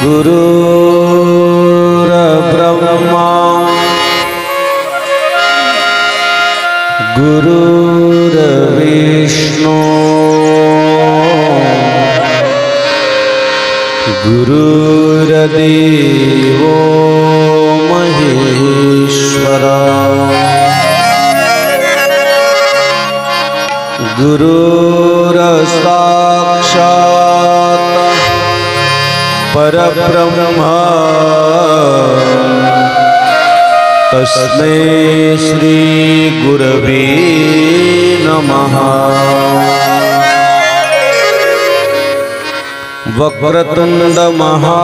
गुरुर्ब्रह्मा गुरुर्विष्णु गुरुर्देवो महेश्वरा गुरुर्साक्षात् परब्रह्म तस्मै श्री गुरवे नमः। वक्रतुंड महाकाय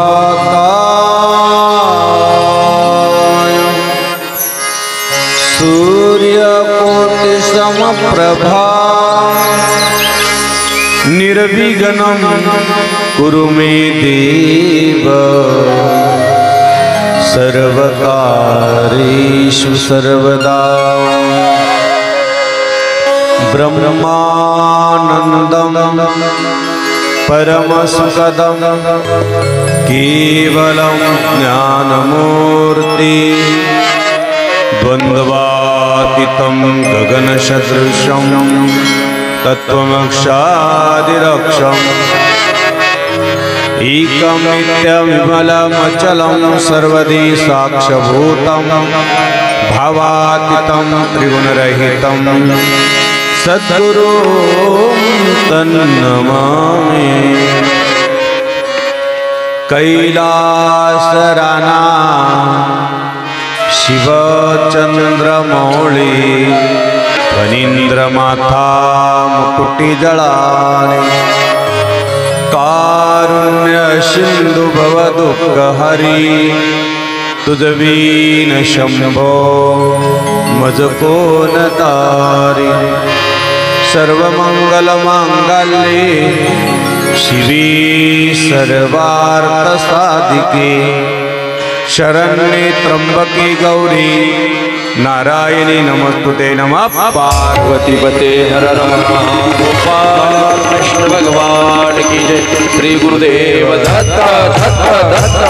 सूर्यकोटि समप्रभा निर्विघ्नं कुरु मे देव सर्वकार्येषु सर्वदा। ब्रह्मानन्दं परमसुखदं केवलं ज्ञानमूर्ति द्वन्द्वातीतं गगनसदृशं तत्त्वमक्षादिरक्षम् एकं नित्यविमलमचलं सर्वदी साक्षभूतं भावातीतं त्रिगुणरहितं सद्गुरुं तन्नमामि। कैलासराना शिवचन्द्रमौळी फणीन्द्रमाथा मुकुटिजळाने कारुण्य सिंधु भवदुःखहरी तुझवीन शंभो मज कोण तारी। सर्वमंगलमांगल्ये शिवे सर्वार्थसाधिके शरण्ये त्र्यंबके गौरी नारायणी नमस्तुते। नमः पार्वतीपते हर हर गोपाल कृष्ण भगवान की जय। श्री गुरुदेव दत्त दत्त दत्त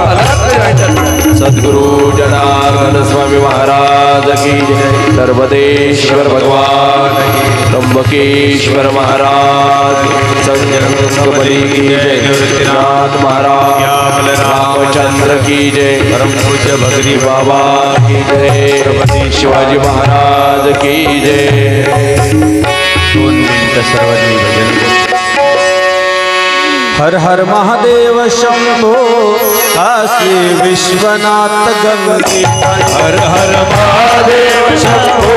सद्गुरु जनार्दन स्वामी महाराज की जय। नर्मदेश्वर भगवान की, त्र्यंबकेश्वर महाराज, संजय की जय, निवृत्तिनाथ महाराज, रामचंद्र की जय, परम पूज्य भगरी बाबा की जय, शिवाजी महाराज की जय। 2 मिनिटं सर्वांनी भजन। हर हर महादेव शंभो काशी विश्वनाथ गंगे। हर हर महादेव शंभो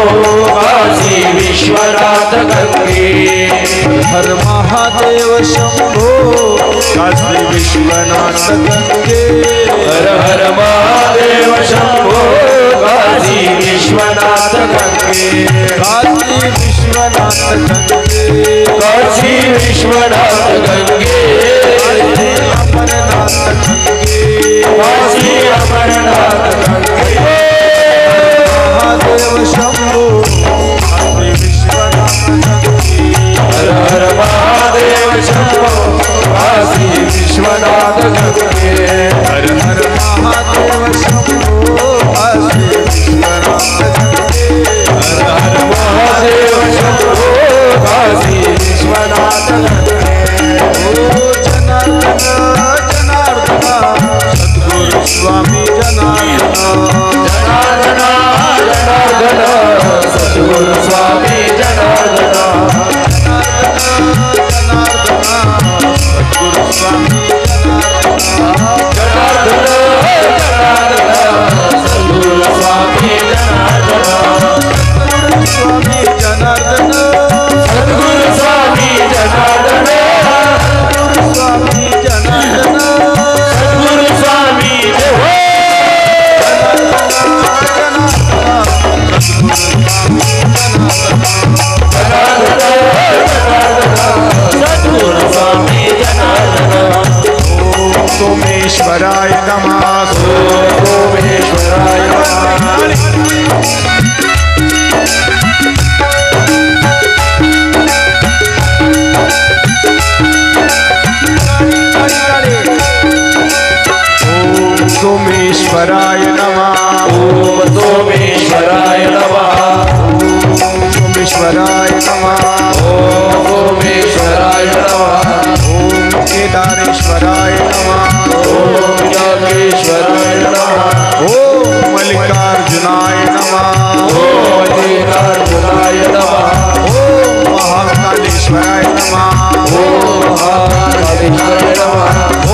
काशी विश्वनाथ गंगे। हर महादेव शंभो काशी विश्वनाथ गंगे। हर हर महादेव शंभो काशी विश्वनाथ गंगे। काशी विश्वनाथ गंगे। काशी विश्वनाथ गंगे। अमरनाथ गंगे। काशी अमरनाथ गंगे। महादेव शंभो काशी विश्वनाथ गंगे। हर हर महादेव शंभो काशी विश्वनाथ गंगे। हर हर महादेव शंभो काशी विश्वनाथ गंगे। हर हर महादेव शंभो काशी विश्वनाथ गंगे। ओ जनार्दन जनार्दन सद्गुरु स्वामी जनार्दन नमः ओम मल्लिकार्जुनाय नमः ओम महाकालेश्वराय नमः ओम महाकालेश्वराय नमः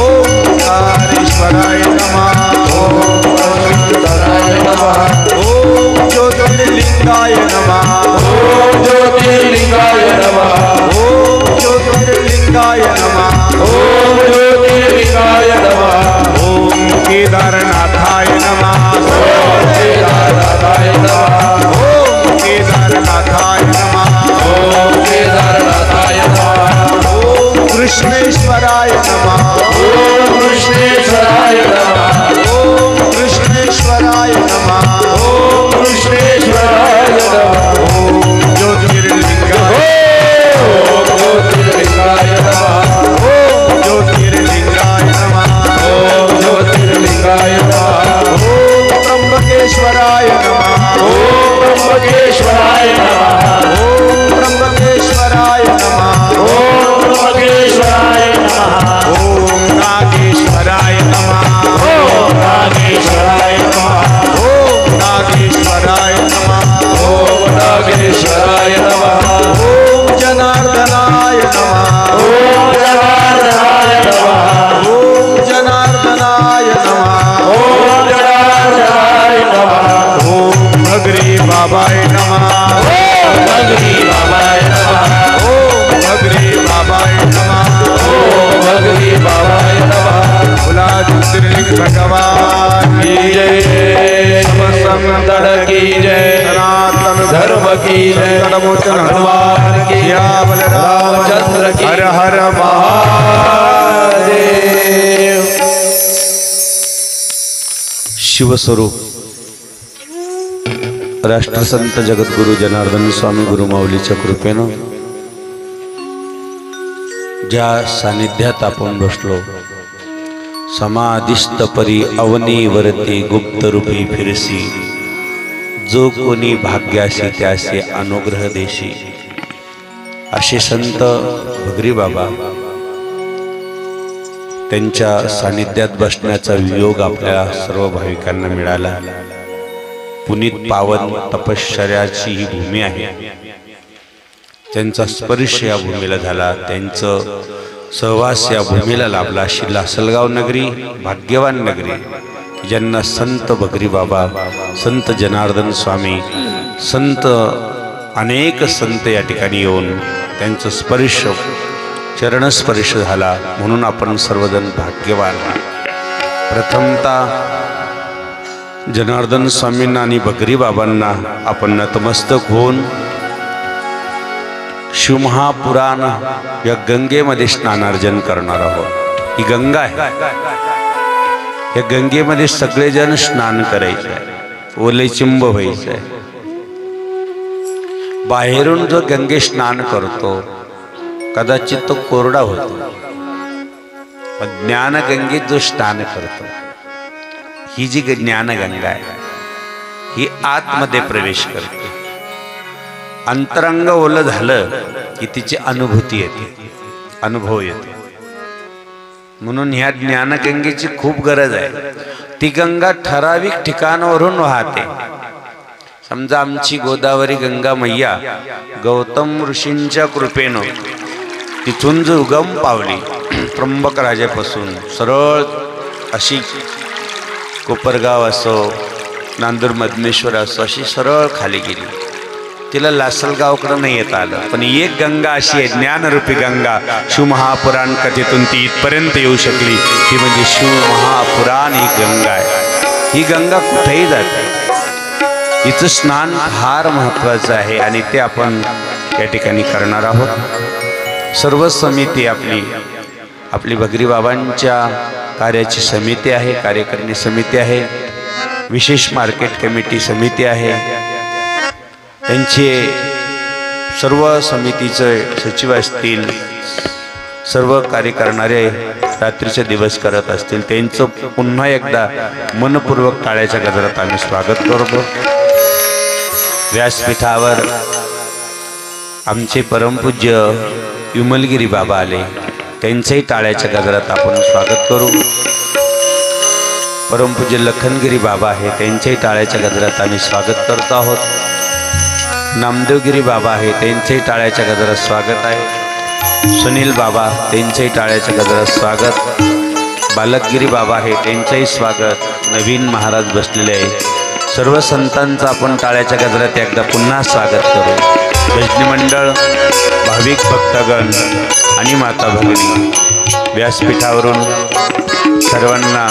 ओम कालेश्वराय नमः ओम अच्युताय नमः ओम ज्योतिर्लिंगाय नमः ओम ज्योतिर्लिंगाय नमः ओम ज्योतिर्लिंगाय नमः ओम ज्योतिर्लिंगाय नमः ओम केदारनाथाय नमः ओम केदारनाथाय नमः ओम केदारनाथाय नमः ओम केदारनाथाय नमः ओम कृष्णेश्वराय नमः ओम कृष्णेश्वराय नमः ओम कृष्णेश्वराय नमः ओम कृष्णेश्वराय नमः ओम ज्योतिर्लिंगाय ओम ज्योतिर्लिंगाय नमः ओम ज्योतिर्लिंगाय नमः ओम ज्योतिर्लिंगाय नमः ओम त्र्यंबकेश्वराय नमः ओम त्र्यंबकेश्वराय नमः ओम त्र्यंबकेश्वराय नमः ओम त्र्यंबकेश्वराय नमः ओम नागेश्वराय नमः ओम नागेश्वराय नमः ओम नागेश्वराय नमः ओम नागेश्वराय नमः ओम जनार्दनाय नमः ओम जनार्दनाय नमः ओम जनार्दनाय नमः ओम जनार्दनाय नमः ओम भगरी बाबाय नमः ओम भगरी बाबाय नमः ओम भगरी बाबाय नमः ओम भगरी बाबाय नमः बोला ज्योतिर्लिंग भगवान की जय समसंतड़ की जय सनातन धर्म की जय धर्मोचन भगवान की या बलराम रामचंद्र की हर हर महादेव। शिवस्वरूप राष्ट्रसंत जगद्गुरु जनार्दन स्वामी गुरुमाऊलीच्या कृपेनं ज्या सानिध्यात आपण बसलो, समाधिस्त परी अवनीवरती गुप्तरूपी फिरसी, जो कोणी भाग्यासी त्यासी अनुग्रह देशी, असे संत भगरी बाबा त्यांच्या सानिध्यात बसण्याचा वियोग आपल्या सर्व भाविकांना मिळाला। पुनीत पावन तपश्चर्याची ही भूमी आहे, त्यांचा स्पर्श या भूमीला झाला, त्यांचं सहवास या भूमीला लाभला। अशी लासलगाव नगरी भाग्यवान नगरी, ज्यांना संत भगरी बाबा, संत जनार्दन स्वामी, संत अनेक संत या ठिकाणी येऊन त्यांचं स्पर्श चरणस्पर्श झाला, म्हणून आपण सर्वजण भाग्यवान। प्रथमतः जनार्दन स्वामींना आणि भगरी बाबांना आपण नतमस्तक होऊन शिवमहापुराण या गंगेमध्ये स्नानार्जन करणार आहोत। ही गंगा आहे, या गंगेमध्ये सगळेजण स्नान करायचे आहे, ओले चिंब व्हायचे आहे। बाहेरून जो गंगे स्नान करतो कदाचित तो कोरडा होतो, पण ज्ञानगंगेत जो स्नान करतो, ही जी ज्ञानगंगा आहे ही आतमध्ये प्रवेश करते। अंतरंग ओलं झालं की तिची अनुभूती येते, अनुभव येतो। म्हणून ह्या ज्ञानगंगेची खूप गरज आहे। ती गंगा ठराविक ठिकाणावरून वाहते। समजा आमची गोदावरी गंगा मैया गौतम ऋषींच्या कृपेनं तिथून जो उगम पावली, त्र्यंबक राजापासून सरळ अशी कोपरगाव असो, नांदूर मधमेश्वर असो, अशी सरळ खाली गेली। तिला लासलगावकडं नाही येता आलं, पण एक गंगा अशी आहे, ज्ञानरूपी गंगा, शिवमहापुराण कथेतून ती इथपर्यंत येऊ शकली, ती म्हणजे शिवमहापुराण ही गंगा आहे। ही गंगा कुठेही जाते, हिचं स्नान फार महत्त्वाचं आहे आणि ते आपण या ठिकाणी करणार आहोत। सर्व समिती आपली भगरी बाबांच्या कार्याची समिती आहे, कार्यकारिणी समिती आहे, विशेष मार्केट कमिटी समिती आहे, त्यांचे सर्व समितीचे सचिव असतील, सर्व कार्य करणारे रात्रीचे दिवस करत असतील, त्यांचं पुन्हा एकदा मनपूर्वक टाळ्याच्या गजरात आम्ही स्वागत करतो। व्यासपीठावर आमचे परमपूज्य विमलगिरी बाबा आले, त्यांचेही टाळ्याच्या गजरात आपण स्वागत करू। परमपूज्य लखनगिरी बाबा आहे, त्यांच्याही टाळ्याच्या गजरात आम्ही स्वागत करतो आहोत. नामदेवगिरी बाबा आहे, त्यांच्याही टाळ्याच्या गजरात स्वागत आहे. सुनील बाबा, त्यांच्याही टाळ्याच्या गजरात स्वागत. बालकगिरी बाबा आहे, त्यांचंही स्वागत. नवीन महाराज बसलेले आहे. सर्व संतांचं आपण टाळ्याच्या गजरात एकदा पुन्हा स्वागत करू. भजनी मंडळ, भाविक भक्तगण आणि माता भगिनी व्यासपीठावरून सर्वांना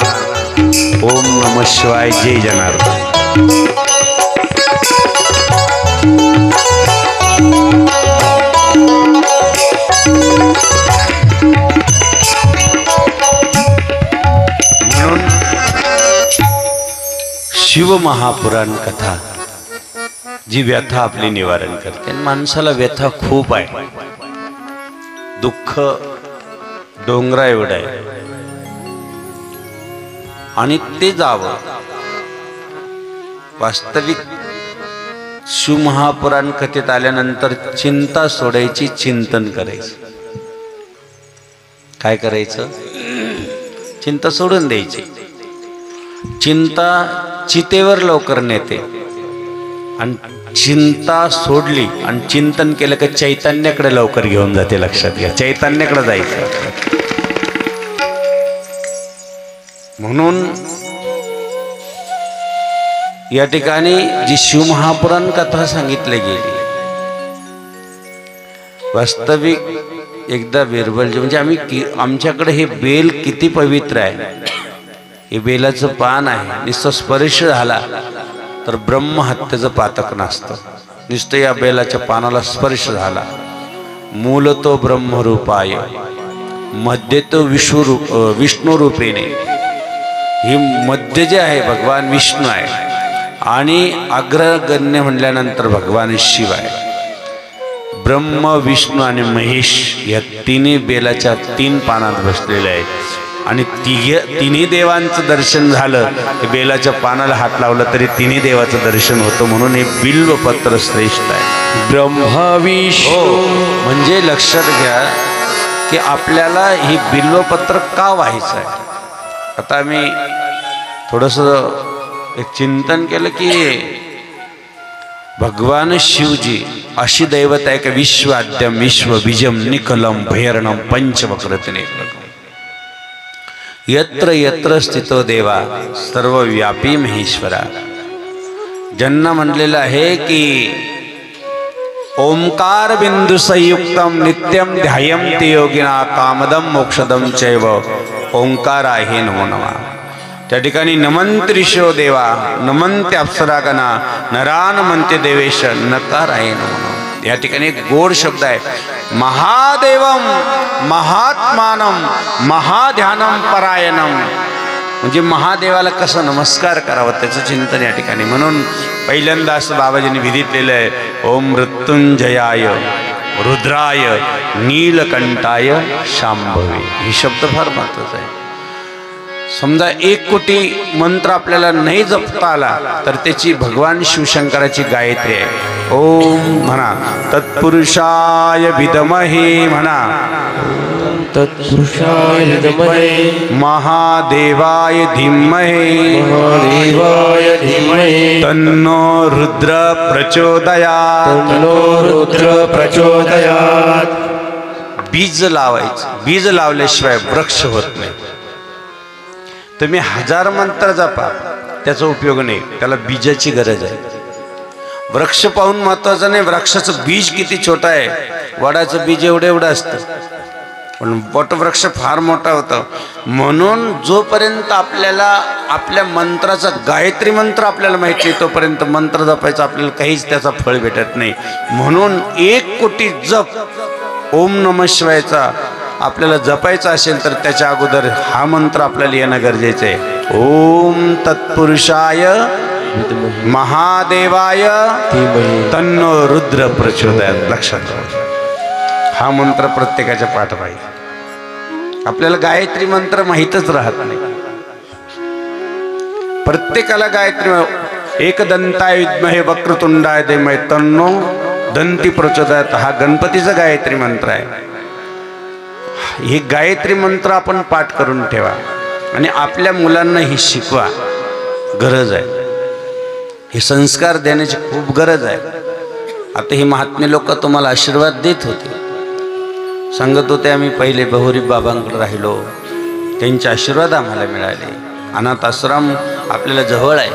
ओम नमः शिवाय, जय जनार्दन. म्हणून शिवमहापुराण कथा जी व्यथा आपली निवारण करते. माणसाला व्यथा खूप आहे, दुःख डोंगरा एवढं आहे आणि ते जावं. वास्तविक शिवमहापुराण कथेत आल्यानंतर चिंता सोडायची, चिंतन करायचं. काय करायचं? चिंता सोडून द्यायची. चिंता चितेवर लवकर नेते आणि चिंता सोडली आणि चिंतन केलं की चैतन्याकडे लवकर घेऊन जाते. लक्षात घ्या, चैतन्याकडे जायचं. म्हणून या ठिकाणी जी शिवमहापुराण कथा सांगितली गेली, वास्तविक एकदा बिरबलजी म्हणजे आमच्याकडे हे बेल किती पवित्र आहे. हे बेलाचं पान आहे, नुसतं स्पर्श झाला तर ब्रह्महत्येचं पातक नसतं. नुसतं या बेलाच्या पानाला स्पर्श झाला. मूलतो ब्रह्मरूपाय, मध्य तो विष्णू रूपेने. ही मध्य जे आहे भगवान विष्णू आहे आणि अग्रगण्य म्हणल्यानंतर भगवान शिव आहे. ब्रह्म, विष्णू आणि महेश या तिन्ही बेलाच्या 3 पानात बसलेले आहेत आणि तिन्ही देवांचं दर्शन झालं. बेलाच्या पानाला हात लावला तरी तिन्ही देवाचं दर्शन होतं. म्हणून हे बिल्वपत्र श्रेष्ठ आहे. ब्रह्मा विष्णू म्हणजे लक्षात घ्या की आपल्याला ही बिल्वपत्र का व्हायचं आहे. आता आम्ही थोडंसं एक चिंतन केलं की भगवान शिवजी अशी दैवत आहे की विश्वाद्यम विश्वबीजम निखलम भैरणम पंचवक्रतनेत्रकम. यत्र यत्र स्थितो देवा सर्वव्यापी महेश्वरा. ज्यांना म्हणलेलं आहे की ओंकार बिंदू संयुक्तम नित्यम ध्यायन्ति योगिना कामदम मोक्षदम चैव ओंकार आहे नमो नमः. त्या ठिकाणी नमंत्रिशो देवा, नमन्ते अप्सरागणा, नरान म्हणते देवेश, नकार आहे नमो नमः. या ठिकाणी एक गोड शब्द आहे. महादेवम महात्मानम महाध्यानम परायणम. म्हणजे महादेवाला कसं नमस्कार करावं त्याचं चिंतन या ठिकाणी. म्हणून पहिल्यांदा असं बाबाजींनी विधितलेलं आहे, ओम मृत्युंजयाय रुद्राय नीलकंठाय शांभवे. हे शब्द फार महत्वाचा आहे. समजा 1 कोटी मंत्र आपल्याला नाही जपता आला तर त्याची भगवान शिवशंकराची गायत्री आहे. ओम म्हणा, तत्पुरुषाय विद्महे म्हणा, तत्पुरुषाय विद्महे महादेवाय धीमहि, महादेवाय धीमहि, तन्नो रुद्र प्रचोदयात्, तन्नो रुद्र प्रचोदयात्. बीज लावायचं. बीज लावल्याशिवाय वृक्ष होत नाही. तुम्ही 1000 मंत्र जपा, त्याचा उपयोग नाही. त्याला बीजाची गरज आहे. वृक्ष पाहून महत्वाचं नाही, वृक्षाचं बीज किती छोटं आहे. वडाचं बीज एवढं असतं पण वटवृक्ष फार मोठा होतं. म्हणून जोपर्यंत आपल्याला आपल्या मंत्राचा गायत्री मंत्र आपल्याला माहिती आहे तोपर्यंत मंत्र जपायचा आपल्याला काहीच त्याचा फळ भेटत नाही. म्हणून 1 कोटी जप ओम नमः शिवायचा आपल्याला जपायचा असेल तर त्याच्या अगोदर हा मंत्र आपल्याला येणं गरजेचं आहे. ओम तत्पुरुषाय महादेवाय तन्नो रुद्र प्रचोदयात्. लक्षात ठेवा, हा मंत्र प्रत्येकाच्या पाठ पाहिजे. आपल्याला गायत्री मंत्र माहीतच राहत नाही. प्रत्येकाला गायत्री एकदंताय विद्महे वक्रतुंडाय धीमहि तन्नो दंती प्रचोदयात् हा गणपतीचा गायत्री मंत्र आहे. हे गायत्री मंत्र आपण पाठ करून ठेवा. आणि आपल्या मुलांना ही शिकवा, गरज आहे. हे संस्कार देण्याची खूप गरज आहे. आता ही महात्मे लोक तुम्हाला आशीर्वाद देत होते, सांगत होते आम्ही पहिले बहुरी बाबांकडे राहिलो, त्यांचे आशीर्वाद आम्हाला मिळाले. अनाथ आश्रम आपल्याला जवळ आहे,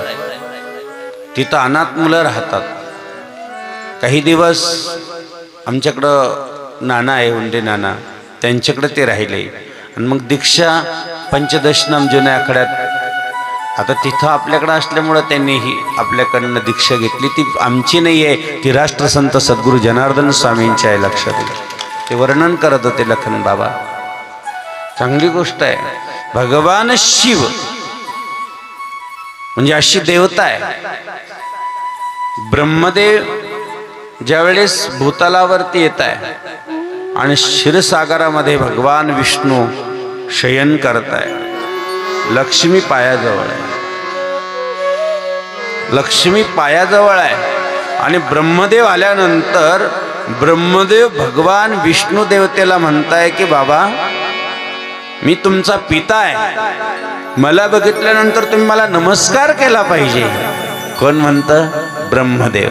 तिथं अनाथ मुलं राहतात. काही दिवस आमच्याकडं नाना आहे, हुंडे नाना, त्यांच्याकडे ते राहिले. आणि मग दीक्षा पंचदशनाम जुन्या आखड्यात आता तिथं आपल्याकडं असल्यामुळं त्यांनीही आपल्याकडनं दीक्षा घेतली. ती आमची नाही आहे, ती राष्ट्रसंत सद्गुरू जनार्दन स्वामींची आहे. लक्षात घ्या, ते वर्णन करत होते लखन बाबा. चांगली गोष्ट आहे. भगवान शिव म्हणजे अशी देवता आहे. ब्रह्मदेव ज्यावेळेस भूतलावरती येत आहे आणि क्षीरसागरामध्ये भगवान विष्णू शयन करताय, लक्ष्मी पायाजवळ आहे. लक्ष्मी पायाजवळ आहे आणि ब्रह्मदेव आल्यानंतर ब्रह्मदेव भगवान विष्णू देवतेला म्हणताय की बाबा मी तुमचा पिता आहे, मला बघितल्यानंतर तुम्ही मला नमस्कार केला पाहिजे. कोण म्हणतं? ब्रह्मदेव.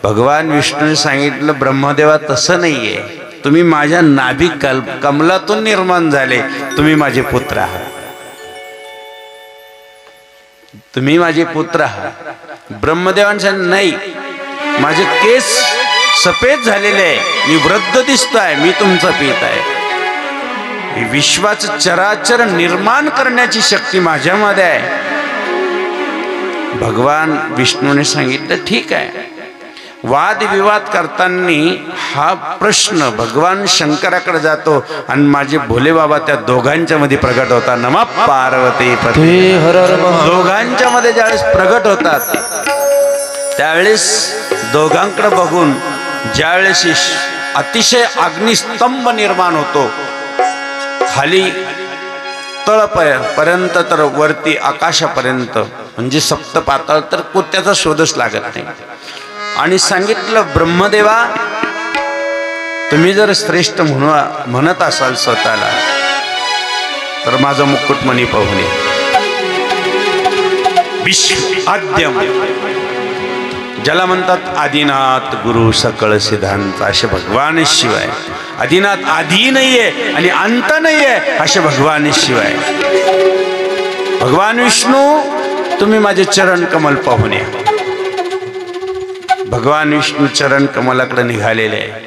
भगवान विष्णूने सांगितलं ब्रह्मदेवा तसं नाहीये, तुम्ही माझ्या नाभी कमलातून निर्माण झाले, तुम्ही माझे पुत्र आहात, तुम्ही माझे पुत्र आहात. ब्रह्मदेवाने सांगितलं नाही, माझे केस सफेद झालेले आहे, मी वृद्ध दिसतोय, मी तुमचा पिता आहे. विश्वाचं चराचर निर्माण करण्याची शक्ती माझ्यामध्ये आहे. भगवान विष्णूने सांगितलं ठीक आहे. वादविवाद करताना हा प्रश्न भगवान शंकराकडे जातो आणि माझे भोले बाबा त्या दोघांच्या मध्ये प्रगट होतात. नमः पार्वती पते हर हर. दोघांच्या मध्ये ज्यावेळेस प्रगट होतात त्यावेळेस दोघांकडे बघून ज्यावेळेस अतिशय अग्निस्तंभ निर्माण होतो, खाली तळपर्यंत तर वरती आकाशापर्यंत म्हणजे सप्त पाताळ, तर कुत्याचा शोधच लागत नाही. आणि सांगितलं ब्रह्मदेवा तुम्ही जर श्रेष्ठ म्हणत असाल स्वतःला तर माझा मुकुटमणी पाहुणे विश्व आद्यम, ज्याला म्हणतात आदिनाथ गुरु सकळ सिद्धांत, असे भगवान शिवाय. आदिनाथ आधी नाहीये आणि अंत नाहीये असे भगवान शिवाय. भगवान विष्णू तुम्ही माझे चरण कमल पाहून या. भगवान विष्णू चरण कमलाकडे निघालेले आहे.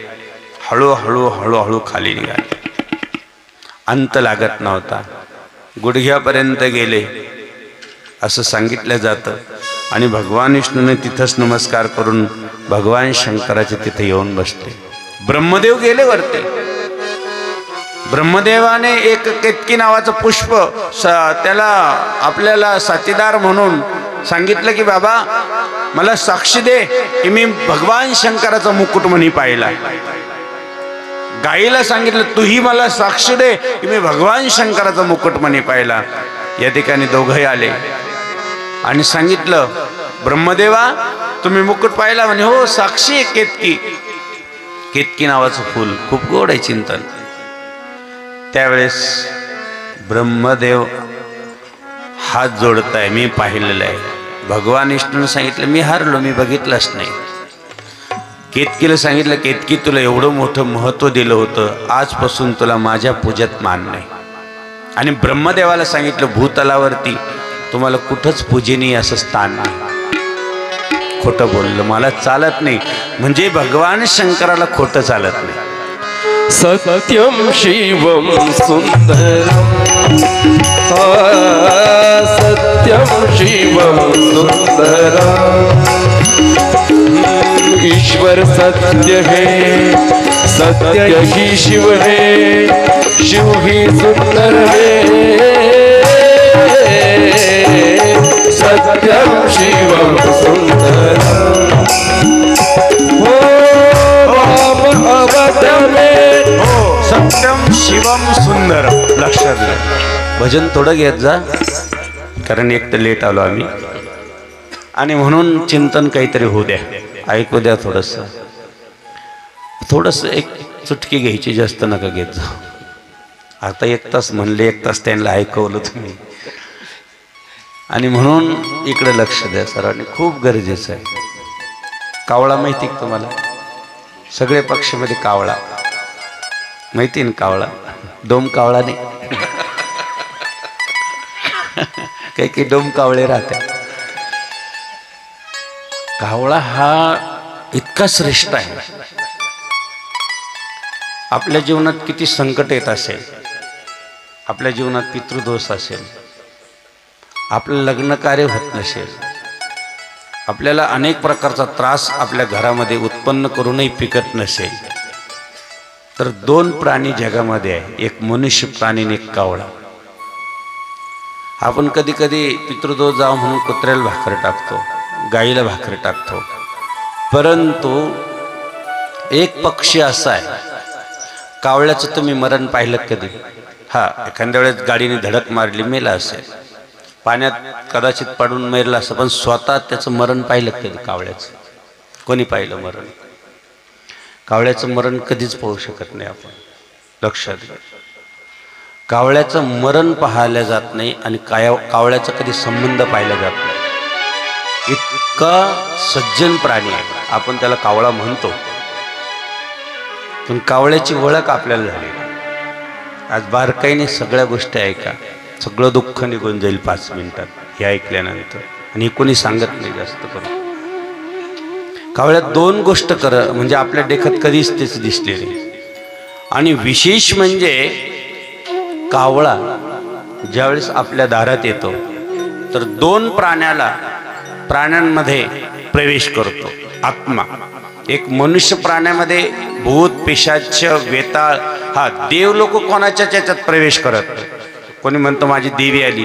हळूहळू हळूहळू खाली निघाले. अंत लागत नव्हता, गुडघ्यापर्यंत गेले असं सांगितलं जातं. आणि भगवान विष्णूने तिथंच नमस्कार करून भगवान शंकराचे तिथे येऊन बसले. ब्रह्मदेव गेले वरती. ब्रह्मदेवाने एक केतकी नावाचं पुष्प त्याला आपल्याला साथीदार म्हणून सांगितलं की बाबा मला साक्षी दे की मी भगवान शंकराचा मुकुटमणी पाहिला. गाईला सांगितलं तूही मला साक्ष दे की मी भगवान शंकराचा मुकुटमणी पाहिला. या ठिकाणी दोघंही आले आणि सांगितलं ब्रह्मदेवा तुम्ही मुकुट पाहिला? म्हणे हो साक्षी. केतकी, केतकी नावाचं फूल खूप गोड आहे चिंतन. त्यावेळेस ब्रह्मदेव हात जोडताय, मी पाहिलेलं आहे. भगवान विष्णूने सांगितलं मी हारलो, मी बघितलंच नाही. केतकीला सांगितलं केतकी तुला एवढं मोठं महत्त्व दिलं होतं, आजपासून तुला माझ्या पूजेत मान नाही. आणि ब्रह्मदेवाला सांगितलं भूतलावरती तुम्हाला कुठंच पूजनीय असं स्थान नाही. खोटं बोललं मला चालत नाही, म्हणजे भगवान शंकराला खोटं चालत नाही. सत्यम शिवम सुंदरम, सत्यम शिवम सुंदरम. ईश्वर सत्य है, सत्य ही शिव है, शिव ही सुंदर है. सत्यम शिवम सुंदरम. सत्यम शिवम सुंदर. लक्षात घ्या, भजन थोडं घेत जा, कारण एक तर लेट आलो आम्ही आणि म्हणून चिंतन काहीतरी होऊ द्या, ऐकू द्या. थोडंसं एक चुटकी घ्यायची, जास्त नका घेत जा. आता 1 तास म्हणले, 1 तास त्यांना ऐकवलं तुम्ही. आणि म्हणून इकडे लक्ष द्या सर्वांनी, खूप गरजेचं आहे. कावळा माहिती का तुम्हाला? सगळे पक्षामध्ये कावळा माहिती ना? कावळा डोम कावळा नाही. काही डोम कावळे राहतात. कावळा हा इतका श्रेष्ठ आहे. आपल्या जीवनात किती संकट येत असेल, आपल्या जीवनात पितृदोष असेल, आपलं लग्न कार्य होत नसेल, आपल्याला अनेक प्रकारचा त्रास आपल्या घरामध्ये उत्पन्न करूनही पिकत नसेल, तर 2 प्राणी जगामध्ये आहे, एक मनुष्य प्राणी आणि एक कावळा. आपण कधी कधी पितृदोष जावं म्हणून कुत्र्याला भाकर टाकतो, गाईला भाकर टाकतो, परंतु एक पक्षी असा आहे, कावळ्याचं तुम्ही मरण पाहिलं कधी? हा, एखाद्या वेळेस गाडीने धडक मारली, मेला असेल, पाण्यात कदाचित पडून मेरला असं, पण स्वतः त्याचं मरण पाहिलं कधी कावळ्याचं? कोणी पाहिलं मरण? कावळ्याचं मरण कधीच पाहू शकत नाही आपण. लक्षात घ्या, कावळ्याचं मरण पाहायला जात नाही आणि कावळ्याचा कधी संबंध पाहिला जात नाही. इतका सज्जन प्राणी आहे, आपण त्याला कावळा म्हणतो, पण कावळ्याची ओळख आपल्याला झाली. आज बारकाईने सगळ्या गोष्टी ऐका, सगळं दुःख निघून जाईल 5 मिनिटात हे ऐकल्यानंतर. आणि कोणी सांगत नाही जास्त करून. कावळ्यात 2 गोष्ट म्हणजे आपल्या देखत कधीच तेच दिसलेली. आणि विशेष म्हणजे कावळा ज्यावेळेस आपल्या दारात येतो तर 2 प्राण्यांमध्ये प्रवेश करतो आत्मा. एक मनुष्य प्राण्यामध्ये भूत, पिशाच, वेताळ, हा देव लोक कोणाच्या त्याच्यात प्रवेश करत. कोणी म्हणतं माझी देवी आली,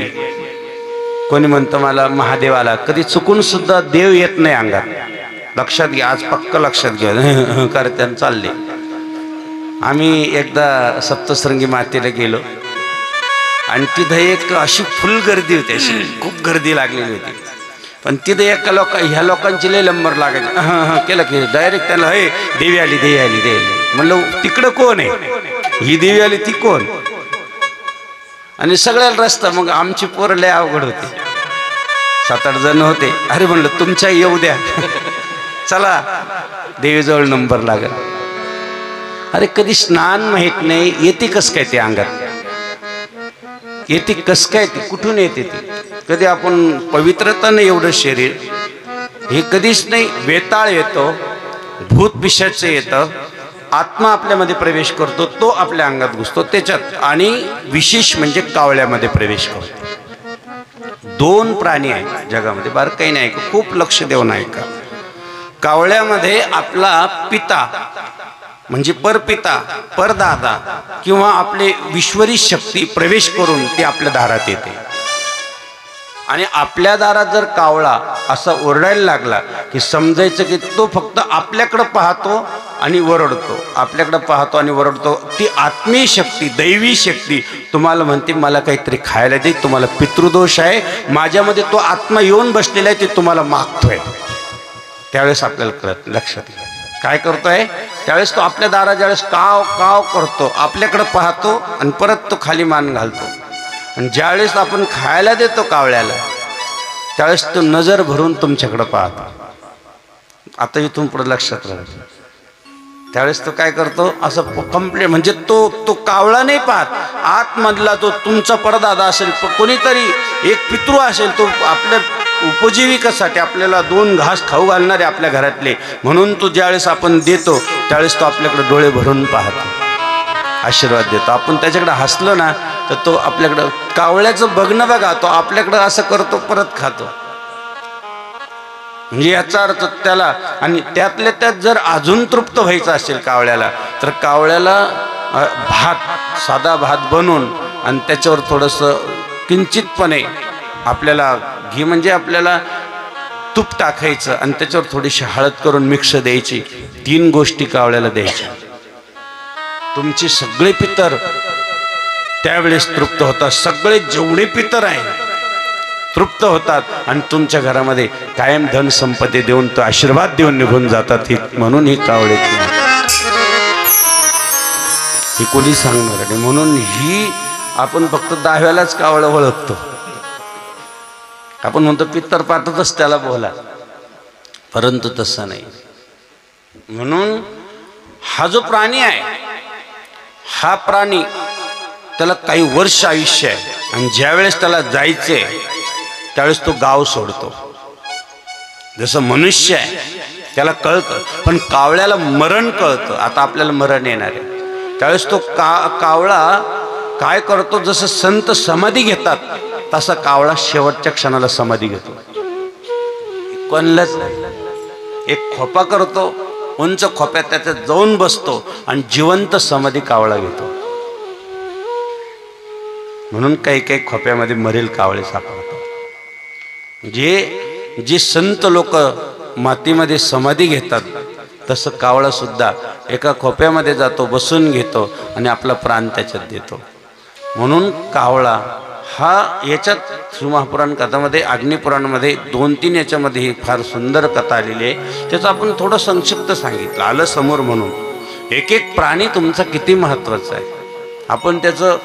कोणी म्हणतं मला महादेव आला. कधी चुकून सुद्धा देव येत नाही अंगात. लक्षात घ्या, आज पक्क लक्षात घ्या. करत्यान चालले. आम्ही एकदा सप्तशृंगी मातेला गेलो आणि तिथं एक अशी फुल गर्दी होती, अशी खूप गर्दी लागलेली होती. पण तिथं ह्या लोकांची लय लंबर लागायची. केलं की डायरेक्ट त्याला हे देवी आली, देवी आली, देवी आली. म्हणलं तिकडं कोण आहे? ही देवी आली, ती कोण? आणि सगळ्याला रस्ता. मग आमची पोरं लय अवघड होती, 7-8 जण होते. अरे म्हणलं तुमच्या येऊ द्या, चला देवीजवळ नंबर लागेल. अरे कधी स्नान माहीत नाही, येते कस काय ते अंगात? येते कस काय ती? कुठून येते ती? कधी आपण पवित्रता नाही एवढं शरीर, हे कधीच नाही. वेताळ येतो, भूत पिशाच येतं, आत्मा आपल्यामध्ये प्रवेश करतो, तो आपल्या अंगात घुसतो त्याच्यात. आणि विशेष म्हणजे कावळ्यामध्ये प्रवेश करतो. 2 प्राणी आहेत जगामध्ये, बारकाई नाही का, खूप लक्ष देऊन ऐका. कावळ्यामध्ये आपला पिता म्हणजे परपिता, परदादा किंवा आपले विश्वरी शक्ती प्रवेश करून ती आपल्या दारात येते. आणि आपल्या दारात जर कावळा असा ओरडायला लागला की समजायचं की तो फक्त आपल्याकडं पाहतो आणि वरडतो, आपल्याकडं पाहतो आणि वरडतो. ती आत्मीय शक्ती, दैवी शक्ती तुम्हाला म्हणते मला काहीतरी खायला दे, तुम्हाला पितृदोष आहे, माझ्यामध्ये तो आत्मा येऊन बसलेला आहे, ते तुम्हाला मागतोय. त्यावेळेस आपल्याला कळत. लक्षात घ्या काय करतोय. त्यावेळेस तो आपल्या दारात ज्यावेळेस काव काव करतो, आपल्याकडं पाहतो आणि परत तो खाली मान घालतो. आणि ज्यावेळेस आपण खायला देतो कावळ्याला, त्यावेळेस तो नजर भरून तुमच्याकडं पाहतो. आता इथून पुढे लक्षात राहतो. त्यावेळेस तो काय करतो, असं कंप्लीट म्हणजे तो कावळा नाही पाहत, आतमधला तो तुमचा परदादा असेल, कोणीतरी एक पितृ असेल, तो आपल्या उपजीविकेसाठी आपल्याला 2 घास खाऊ घालणारे आपल्या घरातले, म्हणून तो ज्यावेळेस आपण देतो त्यावेळेस तो आपल्याकडे डोळे भरून पाहतो, आशीर्वाद देतो. आपण त्याच्याकडे हसलो ना तर तो आपल्याकडं, कावळ्याचं बघणं बघा, तो आपल्याकडं असं करतो, परत खातो. म्हणजे याचा अर्थ त्याला, आणि त्यातल्या त्यात जर अजून तृप्त व्हायचं असेल कावळ्याला, तर कावळ्याला भात, साधा भात बनवून आणि त्याच्यावर थोडंसं किंचितपणे आपल्याला घी म्हणजे आपल्याला तूप टाकायचं आणि त्याच्यावर थोडीशी हळद करून मिक्स द्यायची. 3 गोष्टी कावळ्याला द्यायच्या. तुमचे सगळे पितर त्यावेळेस तृप्त होतात. सगळे जेवढे पितर आहेत तृप्त होतात आणि तुमच्या घरामध्ये कायम धन संपत्ती देऊन, तो आशीर्वाद देऊन निघून जातात. म्हणून ही कावळ्याची. ही कोणी सांगणार नाही. म्हणून ही आपण फक्त दहाव्यालाच कावळं ओळखतो. आपण म्हणतो पित्तर पाठतच त्याला बोला, परंतु तसं नाही. म्हणून हा जो प्राणी आहे, हा प्राणी त्याला काही वर्ष आयुष्य आहे आणि ज्यावेळेस त्याला जायचे त्यावेळेस तो गाव सोडतो. जसं मनुष्य आहे त्याला कळतं, पण कावळ्याला मरण कळतं. आता आपल्याला मरण येणार आहे त्यावेळेस तो कावळा काय करतो, जसं संत समाधी घेतात तसा कावळा शेवटच्या क्षणाला समाधी घेतो. कोणलाच एक खोपा करतो, उंच खोप्यात त्याच्यात जाऊन बसतो आणि जिवंत समाधी कावळा घेतो. म्हणून काही काही खोप्यामध्ये मरेल कावळे सापडतात. जे संत लोक मातीमध्ये समाधी घेतात तसं कावळा सुद्धा एका खोप्यामध्ये जातो, बसून घेतो आणि आपला प्राण त्याच्यात देतो. म्हणून कावळा हा याच्यात महापुराण कथामध्ये, अग्निपुराणमध्ये 2-3 याच्यामध्ये ही फार सुंदर कथा आलेली आहे. त्याचं आपण थोडं संक्षिप्त सांगितलं आलं समोर. म्हणून एक एक प्राणी तुमचा किती महत्त्वाचा आहे. आपण त्याचं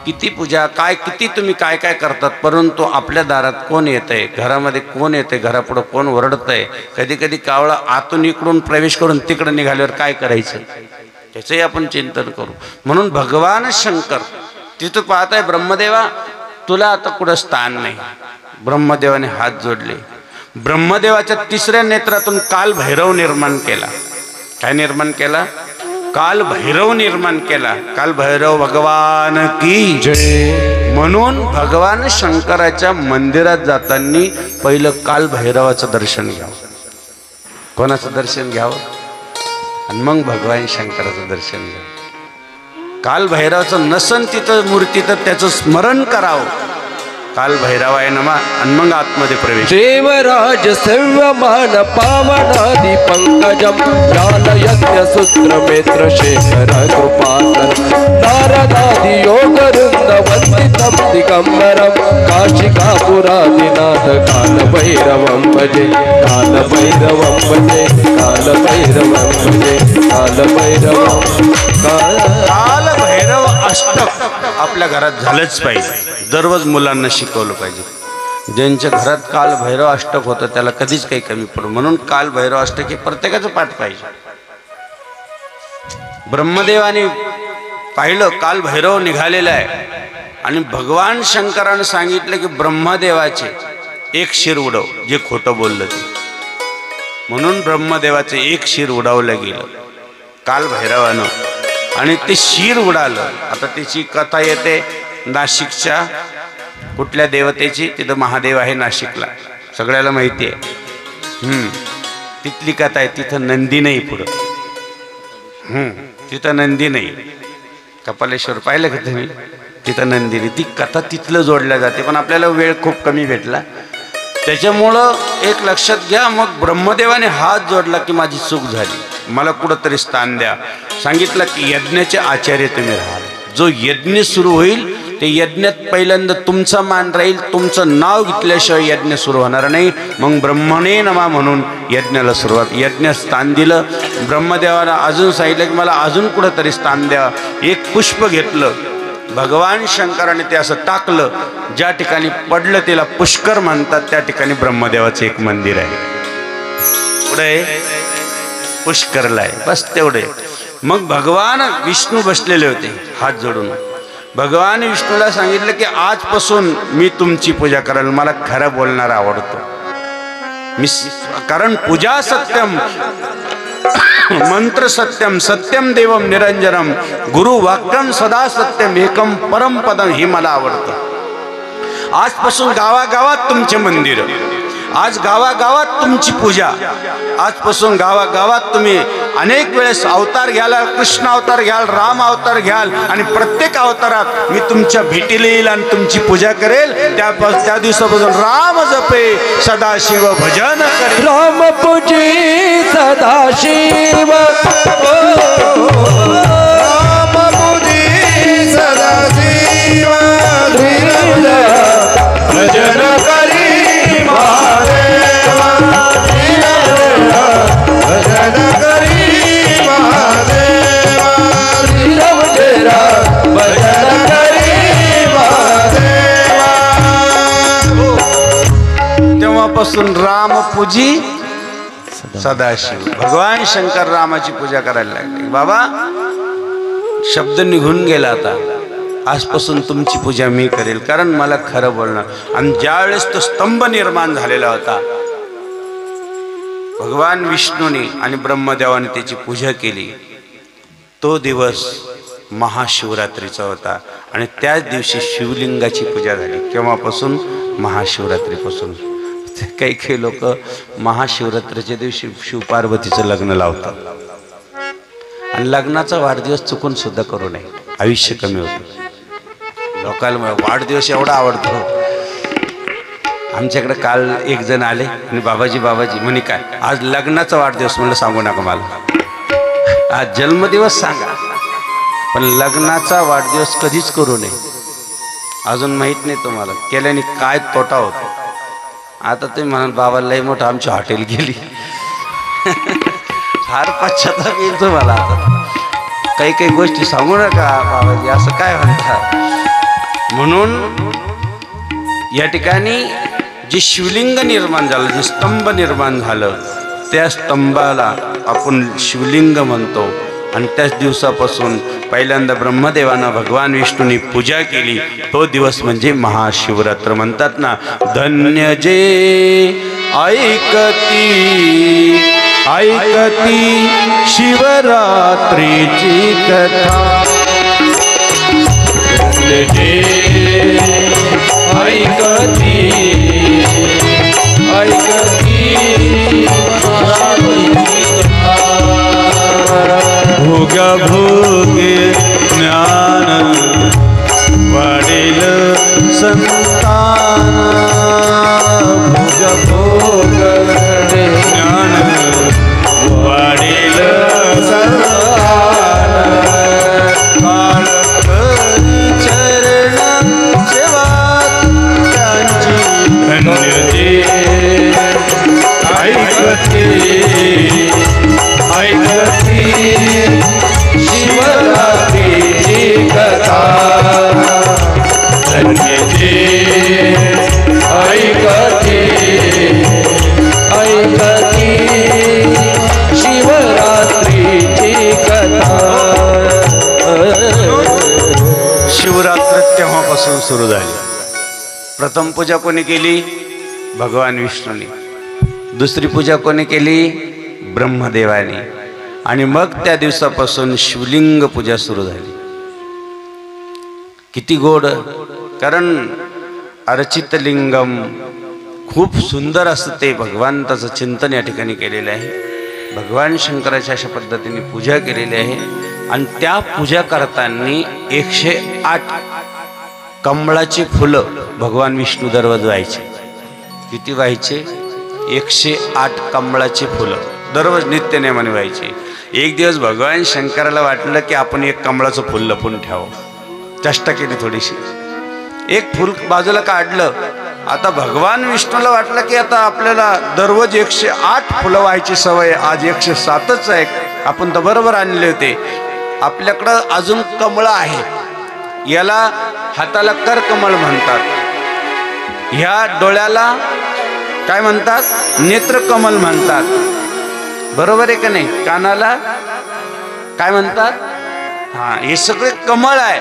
किती पूजा काय, किती तुम्ही काय काय करतात, परंतु आपल्या दारात कोण येत आहे, घरामध्ये कोण येते, घरापुढं कोण ओरडत आहे, कधी कधी कावळा आतून इकडून प्रवेश करून तिकडं निघाल्यावर काय करायचं त्याचंही आपण चिंतन करू. म्हणून भगवान शंकर तिथं पाहताय, ब्रह्मदेवा तुला आता कुठं स्थान नाही. ब्रह्मदेवाने हात जोडले. ब्रह्मदेवाच्या 3ऱ्या नेत्रातून काल भैरव निर्माण केला. काय निर्माण केला? काल भैरव निर्माण केला. काल भैरव भगवान की जय. म्हणून भगवान शंकराच्या मंदिरात जाताना पहिलं काल भैरवाचं दर्शन घ्यावं. कोणाचं दर्शन घ्यावं आणि मग भगवान शंकराचं दर्शन घ्यावं. काल भैरवाचं नसन तिथं मूर्ती तर त्याचं स्मरण करावं. काल भैरवाय नमा आणि मग आतमध्ये प्रवेश. देवराज सर्वमान पावनादि पंकजम ज्ञान यज्ञ सूत्र मेत्र शेखर कृपाकर नारदादि योग वृंद वंदितम दिगंबरम काशिकापुरादिनाथ काल भैरवं भजे काल भैरवं भजे काल भैरवं भजे काल भैरवं. काल भैरव अष्टक आपल्या घरात झालंच पाहिजे. दररोज मुलांना शिकवलं पाहिजे. ज्यांच्या घरात काल भैरव अष्टक होतं त्याला कधीच काही कमी पडू. म्हणून काल भैरव अष्टक हे प्रत्येकाचं पाठ पाहिजे. ब्रह्मदेवाने पाहिलं काल भैरव निघालेला आहे आणि भगवान शंकरानं सांगितलं की ब्रह्मदेवाचे एक शिर उडव, जे खोटं बोललं ते. म्हणून ब्रह्मदेवाचे एक शिर उडवलं गेलं काल भैरवानं आणि ते शिर उडालं. आता त्याची कथा येते नाशिकच्या कुठल्या देवतेची, तिथं महादेव आहे नाशिकला, सगळ्याला माहिती आहे. तिथली कथा आहे. तिथं नंदी नाही पुढं, तिथं नंदी नाही. कपालेश्वर पाहिलं का तुम्ही? तिथं नंदी नाही. ती कथा तिथलं जोडल्या जाते, पण आपल्याला वेळ खूप कमी भेटला त्याच्यामुळं एक लक्षात घ्या. मग ब्रह्मदेवाने हात जोडला की माझी चूक झाली, मला कुठंतरी स्थान द्या. सांगितलं की यज्ञाचे आचार्य तुम्ही राहाल. जो यज्ञ सुरू होईल ते यज्ञात पहिल्यांदा तुमचा मान राहील, तुमचं नाव घेतल्याशिवाय यज्ञ सुरू होणार नाही. मग ब्रह्मणे नमा म्हणून यज्ञाला सुरुवात. यज्ञ स्थान दिलं. ब्रह्मदेवाला अजून सांगितलं की मला अजून कुठंतरी स्थान द्या. एक पुष्प घेतलं, भगवान शंकराने ते असं टाकलं, ज्या ठिकाणी पडलं त्याला पुष्कर म्हणतात. त्या ठिकाणी ब्रह्मदेवाचं एक मंदिर आहे. पुढे पुष्करला आहे, बस तेवढे. मग भगवान विष्णू बसलेले होते हात जोडून. भगवान विष्णूला सांगितलं की आजपासून मी तुमची पूजा कराल. मला खरं बोलणारा आवडतो मी, कारण पूजा सत्यम मंत्र सत्यम सत्यम देवम निरंजनम गुरु वाक्यम सदा सत्यम एकम परम पदम हे मला आवडतं. आजपासून गावागावात तुमचे मंदिर, आज गावागावात तुमची पूजा, आजपासून गावागावात तुम्ही अनेक वेळेस अवतार घ्याल, कृष्ण अवतार घ्याल, राम अवतार घ्याल आणि प्रत्येक अवतारात मी तुमच्या भेटीला येईल आणि तुमची पूजा करेल. त्या दिवसापासून राम जपे सदाशिव भजन करे. राम पूजे सदाशिव, राम पूजे सदाशिव, भजन करी महादेवा, भजन करी महादेवा, तुझी सदाशिव. भगवान शंकर रामाची पूजा करायला लागले. बाबा शब्द निघून गेला, आता आजपासून तुमची पूजा मी करेल, कारण मला खरं बोलणं. आणि ज्यावेळेस तो स्तंभ निर्माण झालेला होता, भगवान विष्णूने आणि ब्रह्मदेवाने त्याची पूजा केली. तो दिवस महाशिवरात्रीचा होता आणि त्याच दिवशी शिवलिंगाची पूजा झाली. केव्हापासून? महाशिवरात्रीपासून. काही काही लोक महाशिवरात्रीच्या दिवशी शिवपार्वतीचं लग्न लावतात आणि लग्नाचा वाढदिवस चुकून सुद्धा करू नये, आयुष्य कमी होतं. लोकांना वाढदिवस एवढा आवडतो. आमच्याकडे काल एक जण आले आणि बाबाजी म्हणे काय आज लग्नाचा वाढदिवस? म्हणलं सांगू नका मला, आज जन्मदिवस सांगा, पण लग्नाचा वाढदिवस कधीच करू नये. अजून माहीत नाही तुम्हाला केल्याने काय तोटा होतो. आता तुम्ही म्हणाल बाबा लय मोठं आमची हॉटेल गेली. फार पश्चाताप येईल तुम्हाला. आता काही काही गोष्टी सांगू नका बाबाजी, असं काय म्हणतात. म्हणून या ठिकाणी जे शिवलिंग निर्माण झालं, जे स्तंभ निर्माण झालं, त्या स्तंभाला आपण शिवलिंग म्हणतो. आणि त्याच दिवसापासून पहिल्यांदा ब्रह्मदेवानं भगवान विष्णूंनी पूजा केली. तो दिवस म्हणजे महाशिवरात्र म्हणतात ना. धन्य जे ऐकती शिवरात्रीची कथा, धन्य जे ऐकती भोग ज्ञान वाढेल संतान, भोग ज्ञान वाढेल संतान, चरण सेवा त्यांची, धन्य जे ऐकती शिवरात्रीची कथा, धन्य जे ऐकती शिवरात्रीची कथा. शिवरात्र तेव्हापासून सुरू झाली. प्रथम पूजा कोणी केली? भगवान विष्णूने. दुसरी पूजा कोणी केली? ब्रह्मदेवाने. आणि मग त्या दिवसापासून शिवलिंग पूजा सुरू झाली. किती गोड, कारण अर्चित लिंगम खूप सुंदर असतं ते भगवंताचं चिंतन या ठिकाणी केलेलं आहे. भगवान शंकराच्या अशा पद्धतीने पूजा केलेली आहे. आणि त्या पूजा करताना 108 कमळाची फुलं भगवान विष्णू दररोज व्हायचे. किती व्हायचे? 108 कमळाची फुलं दररोज नित्यनेमाने व्हायचे. एक दिवस भगवान शंकराला वाटलं की आपण एक कमळाचं फुल लपून ठेवावं. चेष्टा केली थोडीशी, एक फुल बाजूला काढलं. आता भगवान विष्णूला वाटलं की आता आपल्याला दररोज 108 फुलं व्हायची सवय, आज 107च आहे. आपण तर बरोबर आणले होते. आपल्याकडं अजून कमळं आहे. याला हाताला करकमळ म्हणतात, ह्या डोळ्याला काय म्हणतात? नेत्रकमल म्हणतात. बरोबर आहे का नाही? कानाला काय म्हणतात? हा, हे सगळे कमळ आहे.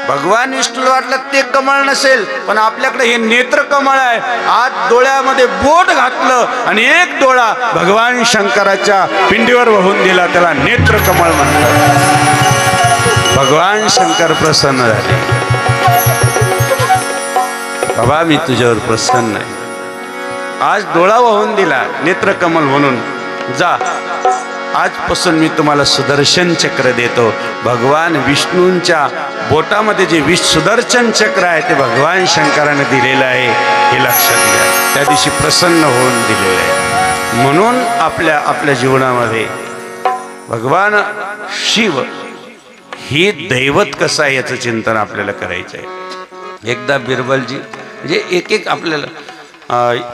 भगवान विष्णूला वाटलं ते कमळ नसेल, पण आपल्याकडे हे नेत्र कमळ आहे. आज डोळ्यामध्ये बोट घातलं आणि एक डोळा भगवान शंकराच्या पिंडीवर वाहून दिला, त्याला नेत्र कमळ म्हणतात. भगवान शंकर प्रसन्न झाले. बाबा मी तुझ्यावर प्रसन्न आहे. आज डोळा वाहून दिला नेत्रकमल म्हणून. जा, आजपासून मी तुम्हाला सुदर्शन चक्र देतो. भगवान विष्णूंच्या बोटामध्ये जे सुदर्शन चक्र आहे ते भगवान शंकराने दिलेलं आहे, हे लक्षात घ्या. त्या दिवशी प्रसन्न होऊन दिलेलं आहे. म्हणून आपल्या जीवनामध्ये भगवान शिव ही दैवत कसं आहे याचं चिंतन आपल्याला करायचं आहे. एकदा बिरबलजी म्हणजे एक आपल्याला